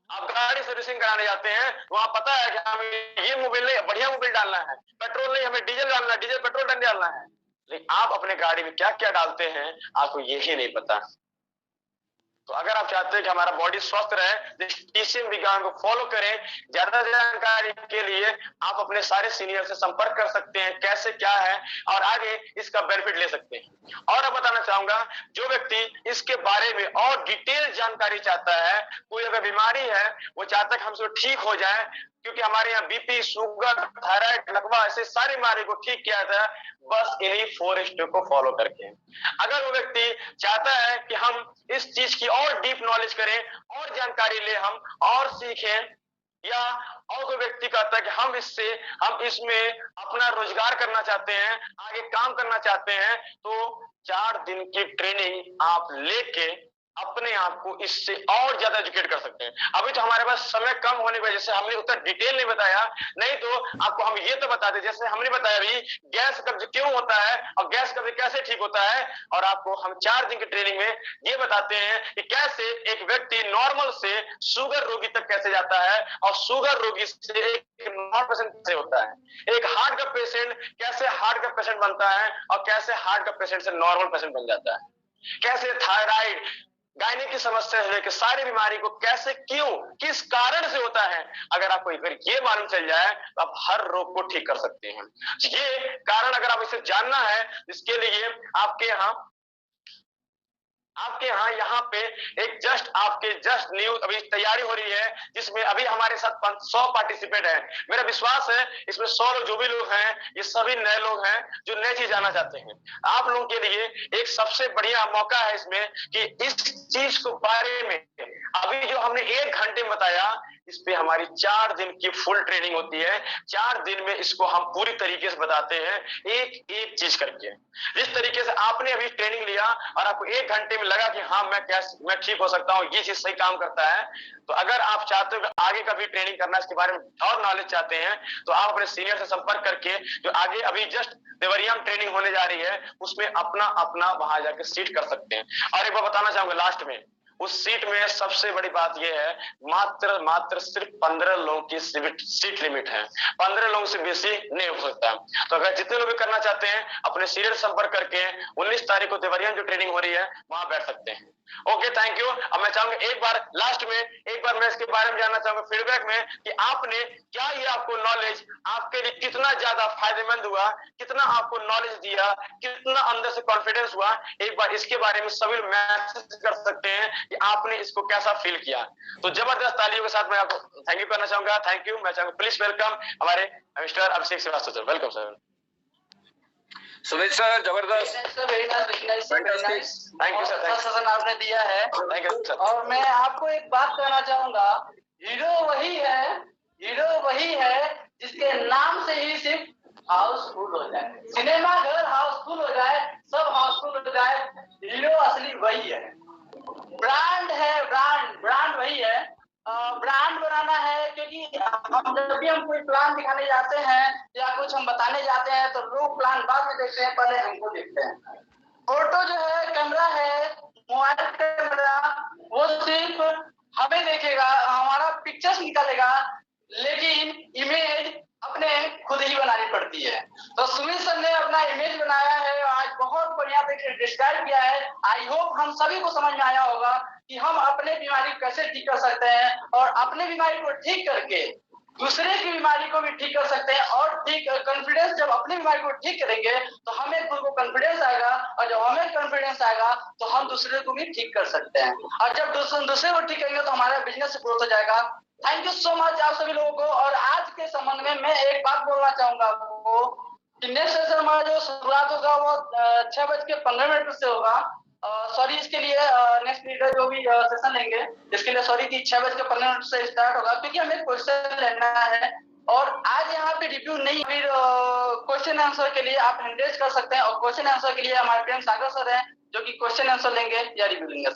आप गाड़ी सर्विसिंग कराने जाते हैं, वहां पता है कि हमें ये मोबिल नहीं, बढ़िया मोबिल डालना है, पेट्रोल नहीं, हमें डीजल डालना है, डीजल पेट्रोल डालना है। लेकिन आप अपने गाड़ी में क्या क्या डालते हैं आपको यही नहीं पता। तो अगर आप चाहते हैं कि हमारा बॉडी स्वस्थ रहे, टीसीएम विज्ञान को फॉलो करें। ज्यादा जानकारी के लिए आप अपने सारे सीनियर से संपर्क कर सकते हैं, कैसे क्या है और आगे इसका बेनिफिट ले सकते हैं। और अब बताना चाहूंगा, जो व्यक्ति इसके बारे में और डिटेल जानकारी चाहता है, कोई अगर बीमारी है वो चाहता है कि हमसे ठीक हो जाए, क्योंकि हमारे यहाँ बीपी, शुगर, थायराइड, लकवा ऐसे सारी बीमारी को ठीक किया जाता है बस इन्हीं 4 स्टेप को फॉलो करके। अगर वो व्यक्ति चाहता है कि हम इस चीज की और डीप नॉलेज करें, और जानकारी ले, हम और सीखें, या और कोई व्यक्ति कहता है कि हम इसमें अपना रोजगार करना चाहते हैं, आगे काम करना चाहते हैं, तो 4 दिन की ट्रेनिंग आप लेके अपने आप को इससे और ज्यादा एजुकेट कर सकते हैं। अभी तो हमारे पास समय कम होने की वजह से हमने उतना डिटेल नहीं बताया, नहीं तो आपको हम ये तो बताते, जैसे हमने बताया अभी गैस कब्ज क्यों होता है और गैस कब्ज कैसे ठीक होता है, और आपको हम 4 दिन की ट्रेनिंग में ये बताते हैं कि कैसे एक व्यक्ति नॉर्मल से शुगर रोगी तक कैसे जाता है, और शुगर रोगी से एक नॉर्मल पेशेंट कैसे होता है, एक हार्ट का पेशेंट कैसे हार्ट का पेशेंट बनता है, और कैसे हार्ट का पेशेंट से नॉर्मल पेशेंट बन जाता है, कैसे थायराइड, गायनिक की समस्या से लेकर सारी बीमारी को कैसे, क्यों, किस कारण से होता है, अगर आपको अगर ये मालूम चल जाए तो आप हर रोग को ठीक कर सकते हैं। ये कारण अगर आप इसे जानना है, इसके लिए आपके यहाँ पे एक जस्ट न्यूज अभी तैयारी हो रही है, जिसमें अभी हमारे साथ 100 पार्टिसिपेट हैं। मेरा विश्वास है इसमें 100 लोग, जो भी लोग हैं ये सभी नए लोग हैं जो नई चीज जानना चाहते हैं। आप लोगों के लिए एक सबसे बढ़िया मौका है इसमें कि इस चीज को बारे में अभी जो हमने 1 घंटे में बताया, इस पे हमारी 4 दिन की फुल ट्रेनिंग होती है। 4 दिन में इसको हम पूरी तरीके से बताते हैं, एक एक चीज करके। जिस तरीके से आपने अभी ट्रेनिंग लिया और आपको 1 घंटे में लगा कि हाँ मैं ठीक हो सकता हूँ, ये चीज सही काम करता है, तो अगर आप चाहते हो कि आगे का भी ट्रेनिंग करना, इसके बारे में और नॉलेज चाहते हैं, तो आप अपने सीनियर से संपर्क करके, जो आगे अभी जस्ट देवरिया में ट्रेनिंग होने जा रही है, उसमें अपना अपना वहां जाके सीट कर सकते हैं। और एक बार बताना चाहूंगा लास्ट में, उस सीट में सबसे बड़ी बात यह है, मात्र सिर्फ 15 लोगों की सीट लिमिट है, 15 लोगों से बेसी नहीं हो सकता। तो अगर जितने लोग भी करना चाहते हैं अपने सीनियर संपर्क करके 19 तारीख को देवरिया जो ट्रेनिंग हो रही है वहां बैठ सकते हैं। Okay, thank you. अब मैं चाहूंगा एक बार लास्ट में मैं इसके बारे में जानना चाहूंगा फीडबैक में कि आपने क्या, ये आपको नॉलेज आपके लिए कितना ज्यादा फायदेमंद हुआ, कितना आपको नॉलेज दिया, कितना अंदर से कॉन्फिडेंस हुआ, एक बार इसके बारे में सभी मैसेज कर सकते हैं कि आपने इसको कैसा फील किया। तो जबरदस्त तालियों के साथ मैं आपको थैंक यू करना चाहूंगा। Thank you. मैं चाहूंगा प्लीज वेलकम हमारे mister Abhishek Shrivastava sir. Welcome sir. Sumit sir, जबरदस्त, थैंक यू सर, सेशन आपने दिया है। Thank you sir. और मैं आपको एक बात कहना चाहूंगा, हीरो वही है जिसके नाम से ही सिर्फ हाउसफुल हो जाए, सिनेमा घर हाउसफुल हो जाए, सब हाउसफुल हो जाए। हीरो असली वही है, ब्रांड है, ब्रांड वही है। ब्रांड बनाना है, क्योंकि जब भी हम कोई प्लान दिखाने जाते हैं या कुछ हम बताने जाते हैं तो लोग प्लान बाद में देखते हैं, पहले हमको देखते हैं। फोटो जो है, कैमरा है, मोबाइल कैमरा, वो सिर्फ हमें देखेगा, हमारा पिक्चर्स निकालेगा, लेकिन इमेज अपने खुद ही बनानी पड़ती है। तो सुमित सर ने अपना इमेज बनाया है, आज बहुत बढ़िया डिस्क्राइब किया है। आई होप हम सभी को समझ में आया होगा कि हम अपने बीमारी को कैसे ठीक कर सकते हैं, और अपने बीमारी को ठीक करके दूसरे की बीमारी को भी ठीक कर सकते हैं। और ठीक कॉन्फिडेंस, जब अपनी बीमारी को ठीक करेंगे तो हमें खुद को कॉन्फिडेंस आएगा, और जब हमें कॉन्फिडेंस आएगा तो हम दूसरे को भी ठीक कर सकते हैं, और जब दूसरे को ठीक करेंगे तो हमारा बिजनेस ग्रोथ हो जाएगा। थैंक यू सो मच आप सभी लोगों को। और आज के संबंध में मैं एक बात बोलना चाहूंगा आपको कि नेक्स्ट सेशन हमारा जो शुरुआत होगा वो 6:15 से होगा। सॉरी इसके लिए, नेक्स्ट लीडर जो भी सेशन लेंगे इसके लिए सॉरी कि 6:15 से स्टार्ट होगा, क्योंकि हमें क्वेश्चन लेना है। और आज यहाँ पे रिव्यू नहीं, फिर क्वेश्चन आंसर के लिए आप हैंड रेज कर सकते हैं, और क्वेश्चन आंसर के लिए हमारे फ्रेंड सागर सर हैं जो कि क्वेश्चन आंसर लेंगे या रिव्यू लेंगे।